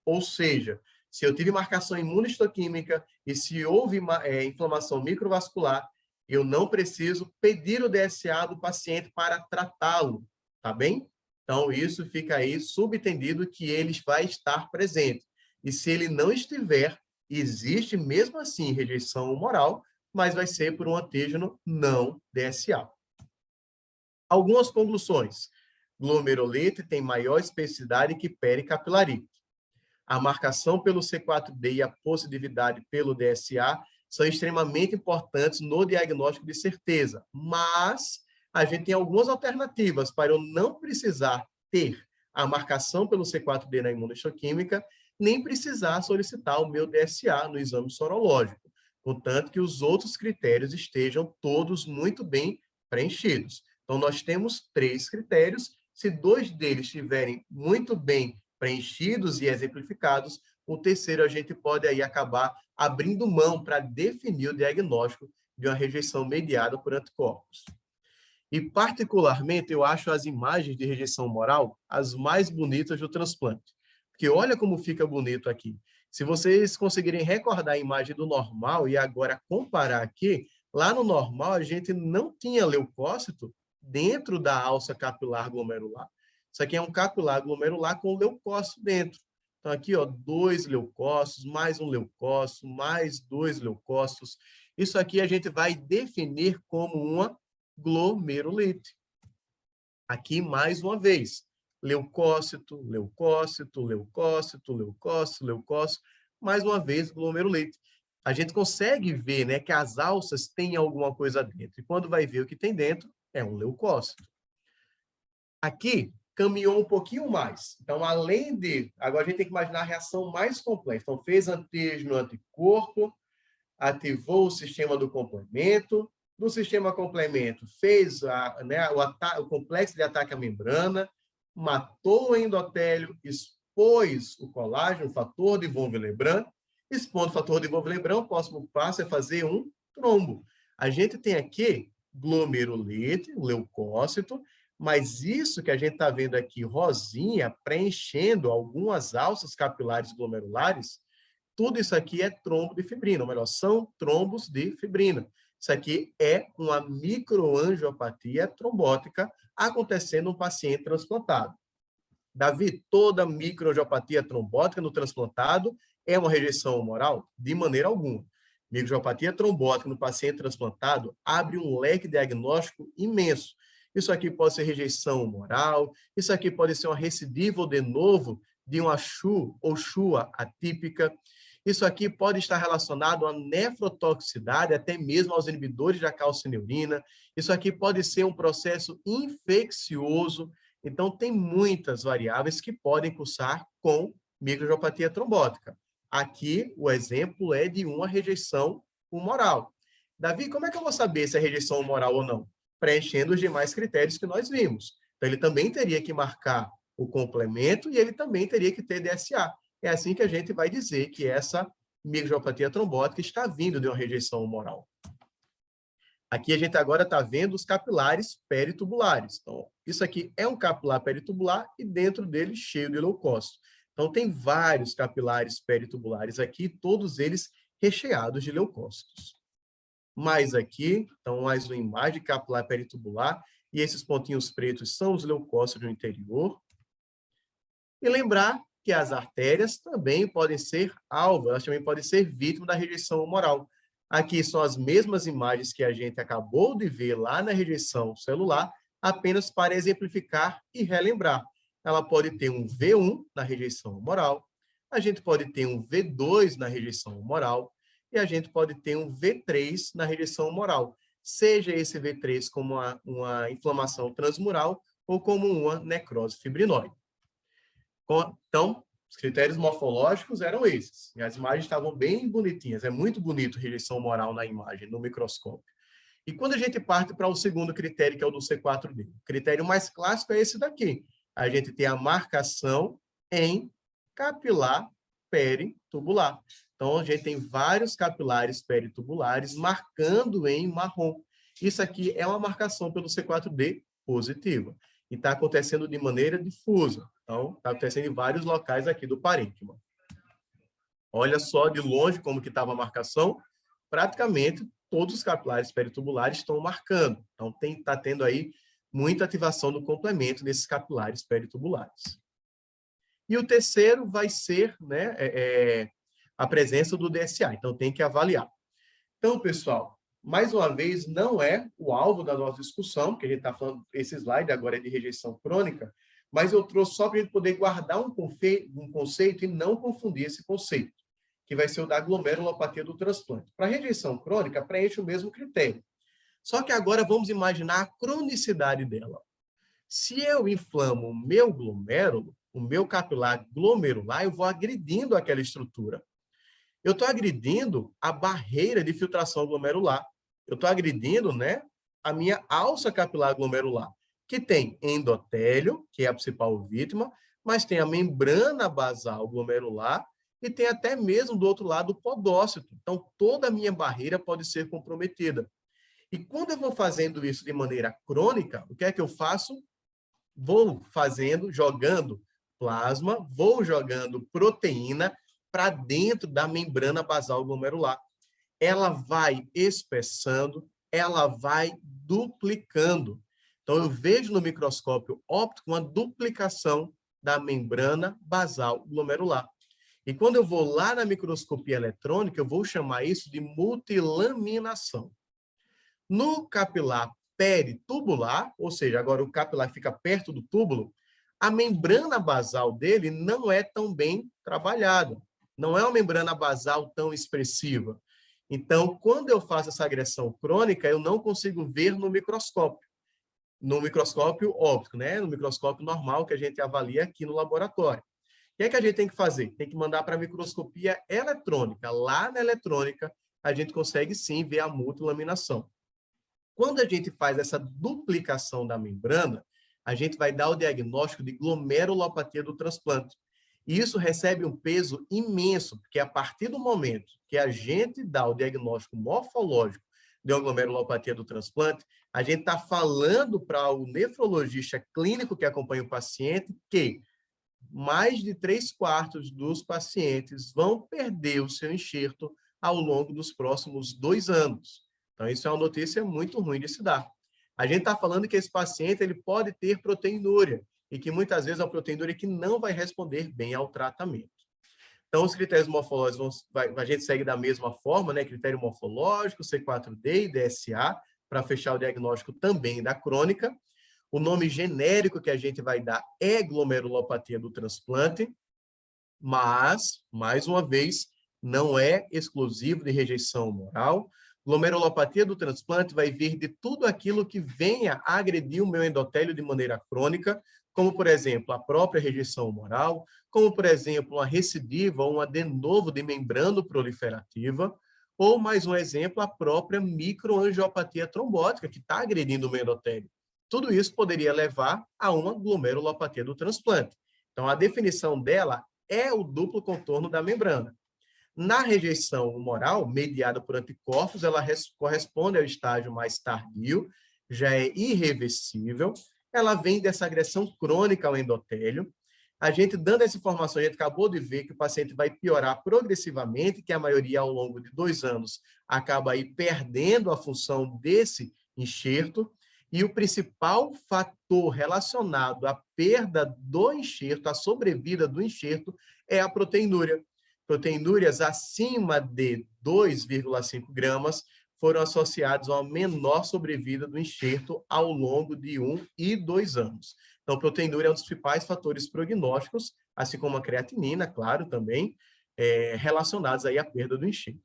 Ou seja, se eu tive marcação imunohistoquímica e se houve inflamação microvascular, eu não preciso pedir o DSA do paciente para tratá-lo, tá bem? Então, isso fica aí subentendido que ele vai estar presente. E se ele não estiver, existe mesmo assim rejeição humoral, mas vai ser por um antígeno não DSA. Algumas conclusões. Glomerulite tem maior especificidade que pericapilarite. A marcação pelo C4D e a positividade pelo DSA são extremamente importantes no diagnóstico de certeza, mas a gente tem algumas alternativas para eu não precisar ter a marcação pelo C4D na imunohistoquímica, nem precisar solicitar o meu DSA no exame sorológico, contanto que os outros critérios estejam todos muito bem preenchidos. Então, nós temos 3 critérios. Se 2 deles estiverem muito bem preenchidos e exemplificados, o terceiro a gente pode aí acabar abrindo mão para definir o diagnóstico de uma rejeição mediada por anticorpos. E, particularmente, eu acho as imagens de rejeição humoral as mais bonitas do transplante. Porque olha como fica bonito aqui. Se vocês conseguirem recordar a imagem do normal e agora comparar aqui, lá no normal a gente não tinha leucócito dentro da alça capilar glomerular. Isso aqui é um capilar glomerular com leucócito dentro. Então, aqui, ó, 2 leucócitos, mais um leucócito, mais 2 leucócitos. Isso aqui a gente vai definir como uma glomerulite. Aqui, mais uma vez, leucócito, leucócito, leucócito, leucócito, leucócito, mais uma vez, glomerulite. A gente consegue ver, né, que as alças têm alguma coisa dentro. E quando vai ver o que tem dentro, é um leucócito. Aqui, caminhou um pouquinho mais. Então, além de... Agora, a gente tem que imaginar a reação mais complexa. Então, fez antígeno, anticorpo, ativou o sistema do complemento. Do sistema complemento, fez o complexo de ataque à membrana, matou o endotélio, expôs o colágeno, o fator de von Willebrand. Expondo o fator de von Willebrand, o próximo passo é fazer um trombo. A gente tem aqui glomerulite, leucócito, mas isso que a gente está vendo aqui, rosinha, preenchendo algumas alças capilares glomerulares, tudo isso aqui é trombo de fibrina, ou melhor, são trombos de fibrina. Isso aqui é uma microangiopatia trombótica acontecendo no paciente transplantado. Davi, toda microangiopatia trombótica no transplantado é uma rejeição humoral? De maneira alguma. Microangiopatia trombótica no paciente transplantado abre um leque diagnóstico imenso. Isso aqui pode ser rejeição humoral, isso aqui pode ser uma recidiva ou de novo de uma CHU ou CHUA atípica. Isso aqui pode estar relacionado à nefrotoxicidade, até mesmo aos inibidores da calcineurina. Isso aqui pode ser um processo infeccioso. Então, tem muitas variáveis que podem cursar com microangiopatia trombótica. Aqui, o exemplo é de uma rejeição humoral. Davi, como é que eu vou saber se é rejeição humoral ou não? Preenchendo os demais critérios que nós vimos. Então, ele também teria que marcar o complemento e ele também teria que ter DSA. É assim que a gente vai dizer que essa microangiopatia trombótica está vindo de uma rejeição humoral. Aqui a gente agora está vendo os capilares peritubulares. Então, isso aqui é um capilar peritubular e dentro dele cheio de leucócitos. Então, tem vários capilares peritubulares aqui, todos eles recheados de leucócitos. Mais aqui, então, mais uma imagem de capilar peritubular, e esses pontinhos pretos são os leucócitos no interior. E lembrar que as artérias também podem ser alvo, elas também podem ser vítimas da rejeição humoral. Aqui são as mesmas imagens que a gente acabou de ver lá na rejeição celular, apenas para exemplificar e relembrar. Ela pode ter um V1 na rejeição humoral, a gente pode ter um V2 na rejeição humoral, e a gente pode ter um V3 na rejeição humoral, seja esse V3 como uma inflamação transmural ou como uma necrose fibrinoide. Então, os critérios morfológicos eram esses. E as imagens estavam bem bonitinhas. É muito bonito rejeição humoral na imagem, no microscópio. E quando a gente parte para o segundo critério, que é o do C4D, o critério mais clássico é esse daqui. A gente tem a marcação em capilar peritubular. Então, a gente tem vários capilares peritubulares marcando em marrom. Isso aqui é uma marcação pelo C4D positiva. E está acontecendo de maneira difusa. Então, está acontecendo em vários locais aqui do parênquima. Olha só de longe como que estava a marcação. Praticamente todos os capilares peritubulares estão marcando. Então, está tendo aí muita ativação do complemento nesses capilares peritubulares. E o terceiro vai ser, né, a presença do DSA. Então, tem que avaliar. Então, pessoal, mais uma vez, não é o alvo da nossa discussão, que a gente está falando, esse slide agora é de rejeição crônica, mas eu trouxe só para a gente poder guardar um conceito e não confundir esse conceito, que vai ser o da glomerulopatia do transplante. Para rejeição crônica, preenche o mesmo critério. Só que agora vamos imaginar a cronicidade dela. Se eu inflamo o meu glomérulo, o meu capilar glomerular, eu vou agredindo aquela estrutura. Eu estou agredindo a barreira de filtração glomerular. Eu estou agredindo, né, a minha alça capilar glomerular, que tem endotélio, que é a principal vítima, mas tem a membrana basal glomerular e tem até mesmo do outro lado o podócito. Então, toda a minha barreira pode ser comprometida. E quando eu vou fazendo isso de maneira crônica, o que é que eu faço? Vou fazendo, jogando plasma, vou jogando proteína, para dentro da membrana basal glomerular. Ela vai espessando, ela vai duplicando. Então, eu vejo no microscópio óptico uma duplicação da membrana basal glomerular. E quando eu vou lá na microscopia eletrônica, eu vou chamar isso de multilaminação. No capilar peritubular, ou seja, agora o capilar fica perto do túbulo, a membrana basal dele não é tão bem trabalhada. Não é uma membrana basal tão expressiva. Então, quando eu faço essa agressão crônica, eu não consigo ver no microscópio óptico, né? No microscópio normal que a gente avalia aqui no laboratório. O que é que a gente tem que fazer? Tem que mandar para a microscopia eletrônica. Lá na eletrônica, a gente consegue sim ver a multilaminação. Quando a gente faz essa duplicação da membrana, a gente vai dar o diagnóstico de glomerulopatia do transplante. E isso recebe um peso imenso, porque a partir do momento que a gente dá o diagnóstico morfológico de uma glomerulopatia do transplante, a gente está falando para o nefrologista clínico que acompanha o paciente que mais de 3/4 dos pacientes vão perder o seu enxerto ao longo dos próximos 2 anos. Então, isso é uma notícia muito ruim de se dar. A gente está falando que esse paciente ele pode ter proteinúria, e que muitas vezes é uma proteinúria que não vai responder bem ao tratamento. Então, os critérios morfológicos, a gente segue da mesma forma, né? Critério morfológico, C4D e DSA, para fechar o diagnóstico também da crônica. O nome genérico que a gente vai dar é glomerulopatia do transplante, mas, mais uma vez, não é exclusivo de rejeição humoral. Glomerulopatia do transplante vai vir de tudo aquilo que venha a agredir o meu endotélio de maneira crônica, como, por exemplo, a própria rejeição humoral, como, por exemplo, uma recidiva ou uma de novo de membrana proliferativa, ou, mais um exemplo, a própria microangiopatia trombótica, que está agredindo o meu endotélio. Tudo isso poderia levar a uma glomerulopatia do transplante. Então, a definição dela é o duplo contorno da membrana. Na rejeição humoral, mediada por anticorpos, ela corresponde ao estágio mais tardio, já é irreversível, ela vem dessa agressão crônica ao endotélio. A gente, dando essa informação, a gente acabou de ver que o paciente vai piorar progressivamente, que a maioria, ao longo de 2 anos, acaba aí perdendo a função desse enxerto, e o principal fator relacionado à perda do enxerto, à sobrevida do enxerto, é a proteinúria. Proteinúrias acima de 2,5 gramas foram associados a uma menor sobrevida do enxerto ao longo de 1 e 2 anos. Então, proteinúria é um dos principais fatores prognósticos, assim como a creatinina, claro, também, relacionados aí à perda do enxerto.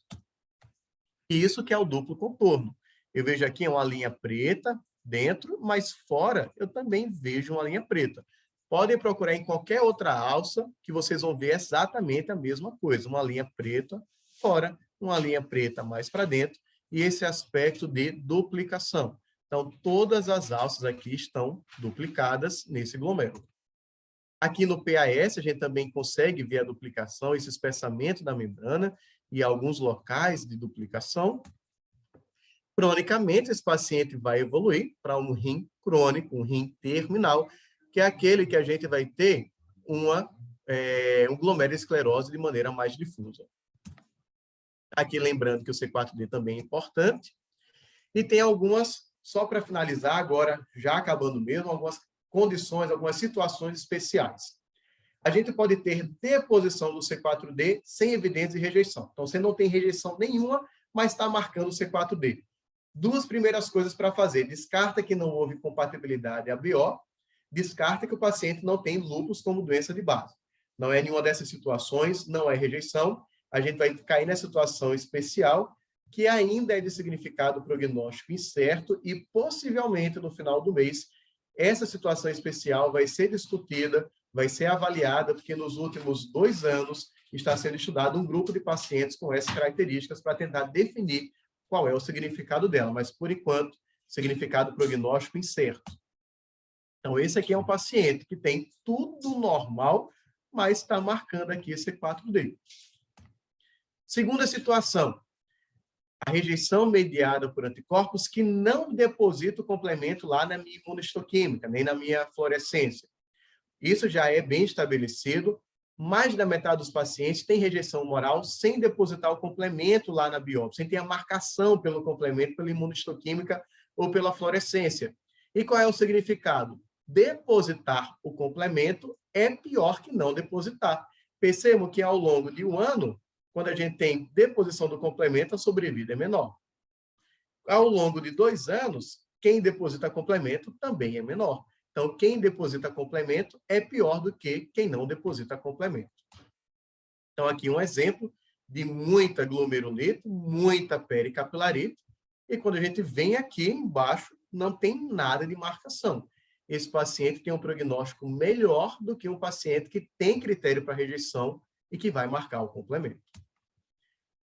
E isso que é o duplo contorno. Eu vejo aqui uma linha preta dentro, mas fora eu também vejo uma linha preta. Podem procurar em qualquer outra alça que vocês vão ver exatamente a mesma coisa. Uma linha preta fora, uma linha preta mais para dentro, e esse aspecto de duplicação. Então, todas as alças aqui estão duplicadas nesse glomérulo. Aqui no PAS, a gente também consegue ver a duplicação, esse espessamento da membrana e alguns locais de duplicação. Cronicamente, esse paciente vai evoluir para um rim crônico, um rim terminal, que é aquele que a gente vai ter um glomerulosclerose de maneira mais difusa. Aqui lembrando que o C4D também é importante. E tem algumas, só para finalizar agora, já acabando mesmo, algumas condições, algumas situações especiais. A gente pode ter deposição do C4D sem evidência de rejeição. Então, você não tem rejeição nenhuma, mas está marcando o C4D. 2 primeiras coisas para fazer. Descarta que não houve compatibilidade ABO, descarta que o paciente não tem lúpus como doença de base. Não é nenhuma dessas situações, não é rejeição. A gente vai cair nessa situação especial, que ainda é de significado prognóstico incerto e, possivelmente, no final do mês, essa situação especial vai ser discutida, vai ser avaliada, porque nos últimos 2 anos está sendo estudado um grupo de pacientes com essas características para tentar definir qual é o significado dela, mas, por enquanto, significado prognóstico incerto. Então, esse aqui é um paciente que tem tudo normal, mas está marcando aqui esse C4D. Segunda situação, a rejeição mediada por anticorpos que não deposita o complemento lá na minha imunohistoquímica, nem na minha fluorescência. Isso já é bem estabelecido. mais da metade dos pacientes tem rejeição humoral sem depositar o complemento lá na biópsia, sem ter a marcação pelo complemento, pela imunohistoquímica ou pela fluorescência. E qual é o significado? Depositar o complemento é pior que não depositar. Percebam que ao longo de um ano, quando a gente tem deposição do complemento, a sobrevida é menor. Ao longo de 2 anos, quem deposita complemento também é menor. Então, quem deposita complemento é pior do que quem não deposita complemento. Então, aqui um exemplo de muita glomerulite, muita pericapilarite, e quando a gente vem aqui embaixo, não tem nada de marcação. Esse paciente tem um prognóstico melhor do que um paciente que tem critério para rejeição e que vai marcar o complemento.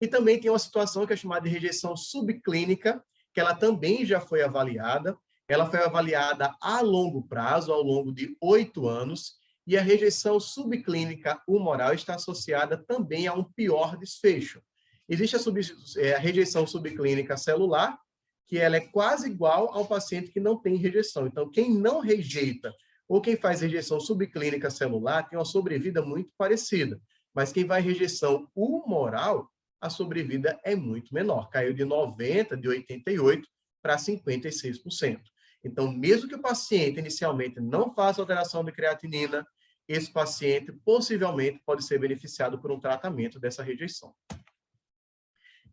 E também tem uma situação que é chamada de rejeição subclínica, que ela também já foi avaliada. Ela foi avaliada a longo prazo, ao longo de 8 anos, e a rejeição subclínica humoral está associada também a um pior desfecho. Existe a rejeição subclínica celular, que ela é quase igual ao paciente que não tem rejeição. Então, quem não rejeita ou quem faz rejeição subclínica celular tem uma sobrevida muito parecida. Mas quem vai rejeição humoral, a sobrevida é muito menor. Caiu de 90%, de 88% para 56%. Então, mesmo que o paciente inicialmente não faça alteração de creatinina, esse paciente possivelmente pode ser beneficiado por um tratamento dessa rejeição.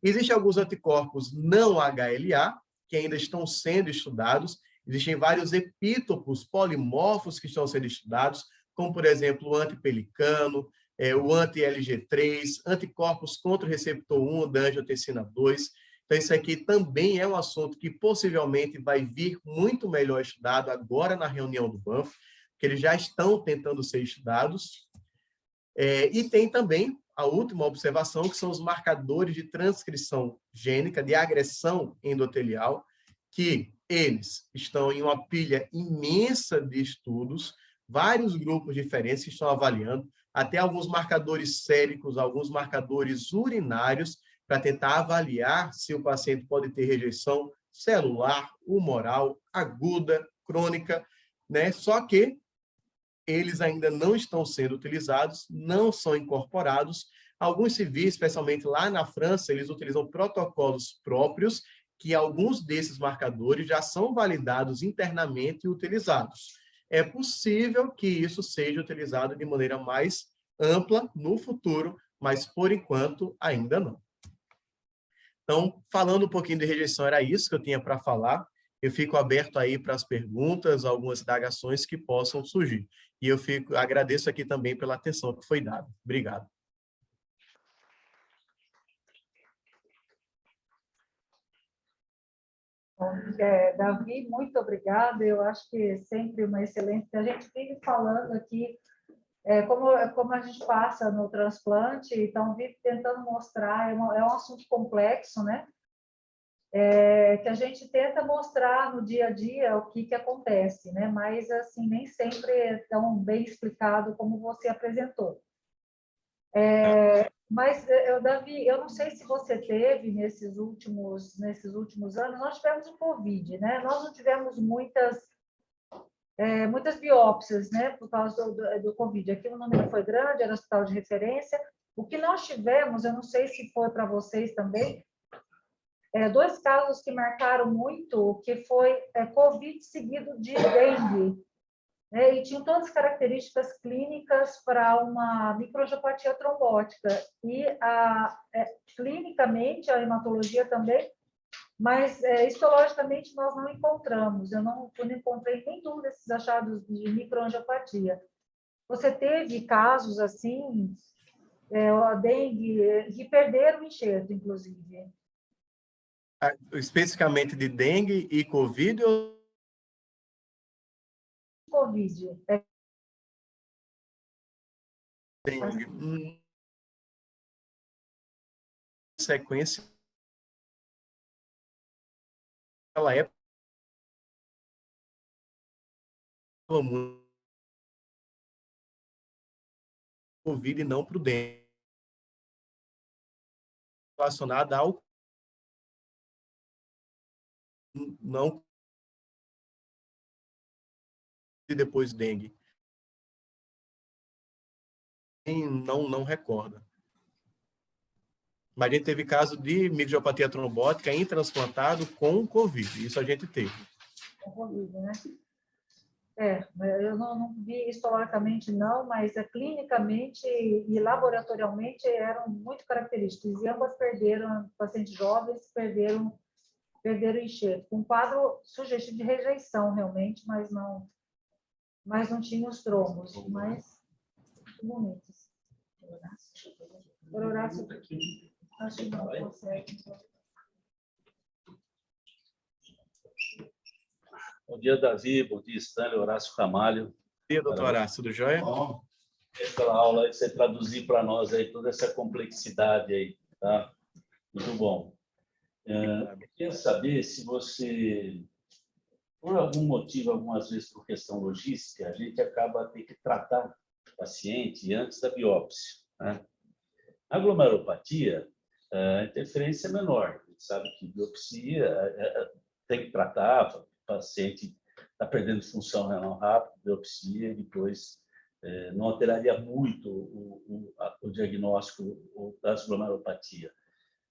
Existem alguns anticorpos não HLA, que ainda estão sendo estudados. Existem vários epítopos polimorfos que estão sendo estudados, como, por exemplo, o antipelicano, o anti-LG3, anticorpos contra o receptor 1 da angiotensina 2. Então, isso aqui também é um assunto que possivelmente vai vir muito melhor estudado agora na reunião do Banff, que eles já estão tentando ser estudados. E tem também a última observação, que são os marcadores de transcrição gênica, de agressão endotelial, que eles estão em uma pilha imensa de estudos, vários grupos diferentes que estão avaliando, até alguns marcadores séricos, alguns marcadores urinários, para tentar avaliar se o paciente pode ter rejeição celular, humoral, aguda, crônica, né? Só que eles ainda não estão sendo utilizados, não são incorporados. Alguns civis, especialmente lá na França, eles utilizam protocolos próprios, que alguns desses marcadores já são validados internamente e utilizados. É possível que isso seja utilizado de maneira mais ampla no futuro, mas, por enquanto, ainda não. Então, falando um pouquinho de rejeição, era isso que eu tinha para falar. Eu fico aberto aí para as perguntas, algumas indagações que possam surgir. E eu agradeço aqui também pela atenção que foi dada. Obrigado. Davi, muito obrigada. Eu acho que sempre uma excelente. A gente vive falando aqui, como a gente passa no transplante, então vive tentando mostrar, é um assunto complexo, né? Que a gente tenta mostrar no dia a dia o que acontece, né? Mas, assim, nem sempre é tão bem explicado como você apresentou. Mas, Davi, eu não sei se você teve nesses últimos anos, nós tivemos o Covid, né? Nós não tivemos muitas biópsias, né? Por causa do Covid. Aqui o número foi grande, era hospital de referência. O que nós tivemos, eu não sei se foi para vocês também, 2 casos que marcaram muito, que foi Covid seguido de dengue, né? E tinham todas as características clínicas para uma microangiopatia trombótica. E clinicamente, a hematologia também, mas histologicamente nós não encontramos. Eu não encontrei nenhum desses achados de microangiopatia. Você teve casos assim, a dengue, que perderam o enxerto, inclusive. Especificamente de dengue e Covid ou Covid. dengue? Sequência, ela é muito Covid e não para o dengue, relacionada ao não e depois dengue. não recorda. Mas a gente teve caso de microangiopatía trombótica em transplantado com Covid. Isso a gente teve. Com Covid, né? Eu não vi histologicamente não, mas clinicamente e laboratorialmente eram muito características. E ambas perderam, pacientes jovens perderam enxerto. Um quadro sugestivo de rejeição, realmente, mas não tinha os trombos. Mas, momentos. Horácio, acho que não consegue. Bom dia, Davi. Bom dia, Stanley, Horácio Ramalho. Bom dia, doutor Horácio, tudo jóia? Bom, pela aula aí, você traduzir para nós aí toda essa complexidade aí, tá? Muito bom. Eu queria saber se você, por algum motivo, algumas vezes por questão logística, a gente acaba tendo que tratar o paciente antes da biópsia, né? A glomerulopatia, a interferência é menor. A gente sabe que biopsia tem que tratar, o paciente está perdendo função renal rápido, biopsia, e depois não alteraria muito o diagnóstico da glomerulopatia.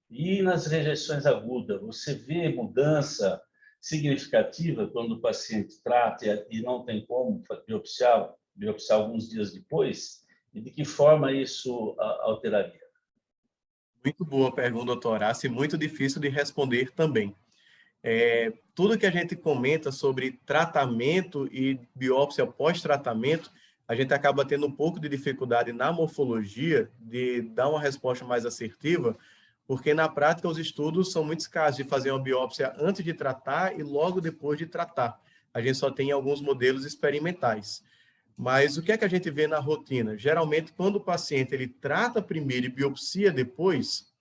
E nas rejeições agudas, você vê mudança significativa quando o paciente trata e não tem como biopsiar alguns dias depois? E de que forma isso alteraria? Muito boa pergunta, doutor Horácio, e muito difícil de responder também. Tudo que a gente comenta sobre tratamento e biópsia pós-tratamento, a gente acaba tendo um pouco de dificuldade na morfologia de dar uma resposta mais assertiva, porque na prática os estudos são muito escassos de fazer uma biópsia antes de tratar e logo depois de tratar. A gente só tem alguns modelos experimentais. Mas o que é que a gente vê na rotina? Geralmente, quando o paciente ele trata primeiro e biopsia depois,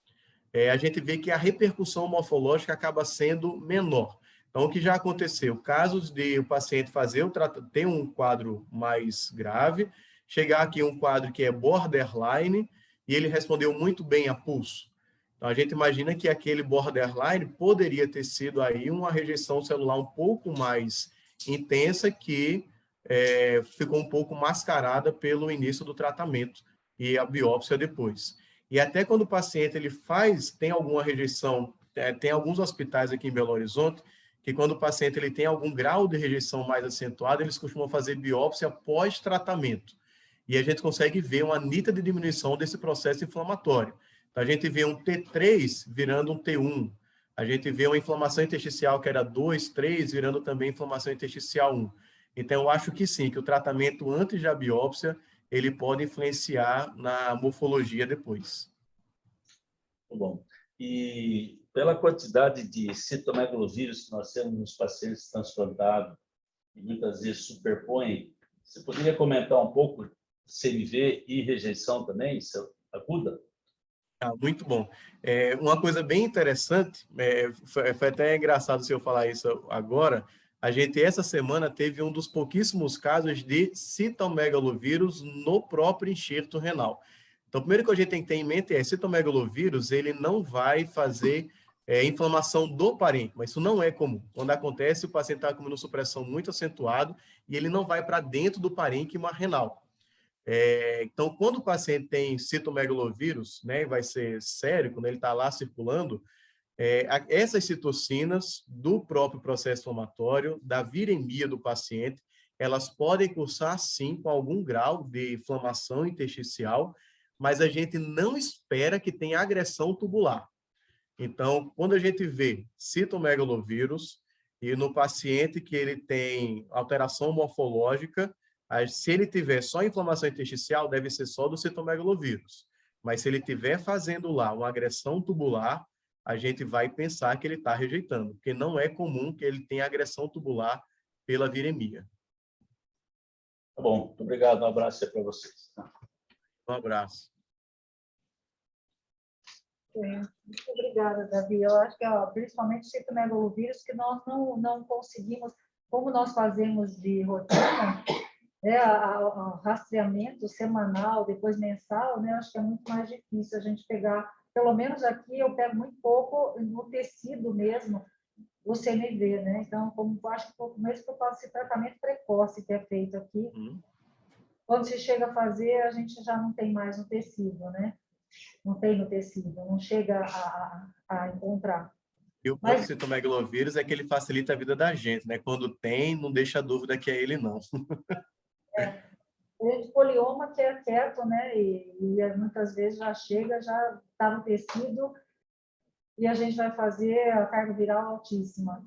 a gente vê que a repercussão morfológica acaba sendo menor. Então, o que já aconteceu? Casos de o paciente ter um quadro mais grave, chegar aqui um quadro que é borderline, e ele respondeu muito bem a pulso. Então, a gente imagina que aquele borderline poderia ter sido aí uma rejeição celular um pouco mais intensa que ficou um pouco mascarada pelo início do tratamento e a biópsia depois. E até quando o paciente tem alguma rejeição, tem alguns hospitais aqui em Belo Horizonte que quando o paciente tem algum grau de rejeição mais acentuado, eles costumam fazer biópsia pós-tratamento. E a gente consegue ver uma nítida diminuição desse processo inflamatório. Então, a gente vê um T3 virando um T1. A gente vê uma inflamação intersticial que era 2, 3, virando também inflamação intersticial 1. Então, eu acho que sim, que o tratamento antes da biópsia, ele pode influenciar na morfologia depois. Muito bom. E pela quantidade de citomegalovírus que nós temos nos pacientes transplantados, e muitas vezes superpõem, você poderia comentar um pouco CMV e rejeição também, aguda? Muito bom. Uma coisa bem interessante, foi até engraçado se eu falar isso agora, a gente essa semana teve um dos pouquíssimos casos de citomegalovírus no próprio enxerto renal. Então, o primeiro que a gente tem que ter em mente citomegalovírus, ele não vai fazer inflamação do parênquima, isso não é comum. Quando acontece, o paciente está com imunossupressão muito acentuado e ele não vai para dentro do parênquima renal. Então, quando o paciente tem citomegalovírus, né, vai ser sério, quando ele está lá circulando, essas citocinas do próprio processo inflamatório, da viremia do paciente, elas podem cursar, sim, com algum grau de inflamação intersticial, mas a gente não espera que tenha agressão tubular. Então, quando a gente vê citomegalovírus e no paciente que ele tem alteração morfológica, se ele tiver só inflamação intersticial, deve ser só do citomegalovírus. Mas se ele estiver fazendo lá uma agressão tubular, a gente vai pensar que ele está rejeitando, porque não é comum que ele tenha agressão tubular pela viremia. Tá bom, muito obrigado. Um abraço aí para vocês. Um abraço. Muito obrigada, Davi. Eu acho que, principalmente, citomegalovírus, que nós não conseguimos, como nós fazemos de rotina, o rastreamento semanal, depois mensal, né? Acho que é muito mais difícil a gente pegar, pelo menos aqui eu pego muito pouco no tecido mesmo, o CMV, né? Então, como acho que pouco mesmo que eu faço esse tratamento precoce que é feito aqui. quando se chega a fazer, a gente já não tem mais no tecido, né? Não tem no tecido, não chega a encontrar. E o bom do citomegalovírus é que ele facilita a vida da gente, né? Quando tem, não deixa dúvida que é ele, não. O polioma que é quieto, né? E muitas vezes já chega, já está no tecido e a gente vai fazer a carga viral altíssima.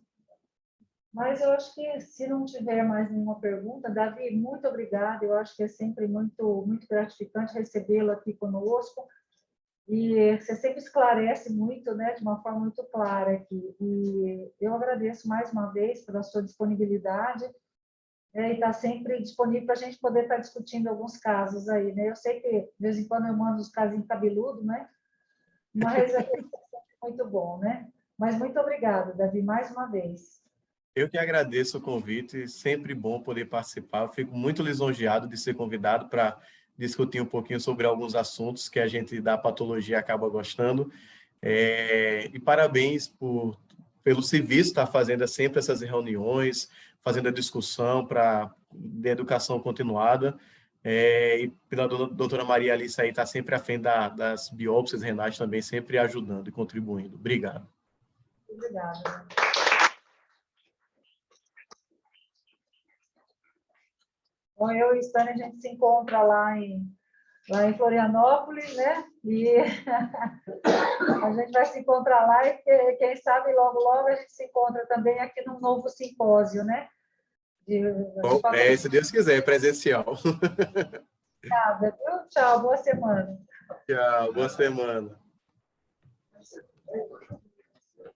Mas eu acho que se não tiver mais nenhuma pergunta, Davi, muito obrigada. Eu acho que é sempre muito gratificante recebê-lo aqui conosco. E você sempre esclarece muito, né, de uma forma muito clara aqui. E eu agradeço mais uma vez pela sua disponibilidade, e está sempre disponível para a gente poder estar discutindo alguns casos aí, né? Eu sei que de vez em quando eu mando os casinhos cabeludos, né? Mas é muito bom, né? Mas muito obrigada, Davi, mais uma vez. Eu que agradeço o convite, sempre bom poder participar. Eu fico muito lisonjeado de ser convidado para discutir um pouquinho sobre alguns assuntos que a gente da patologia acaba gostando. E parabéns pelo serviço estar fazendo sempre essas reuniões, fazendo a discussão de educação continuada. E pela doutora Maria Alice aí está sempre à frente das biópsias renais também, sempre ajudando e contribuindo. Obrigado. Obrigada. Bom, eu e Stânia, a gente se encontra lá em Florianópolis, né? E a gente vai se encontrar lá e quem sabe logo a gente se encontra também aqui num novo simpósio, né? Se Deus quiser, presencial. Obrigada, viu? Tchau, boa semana. Tchau, boa semana.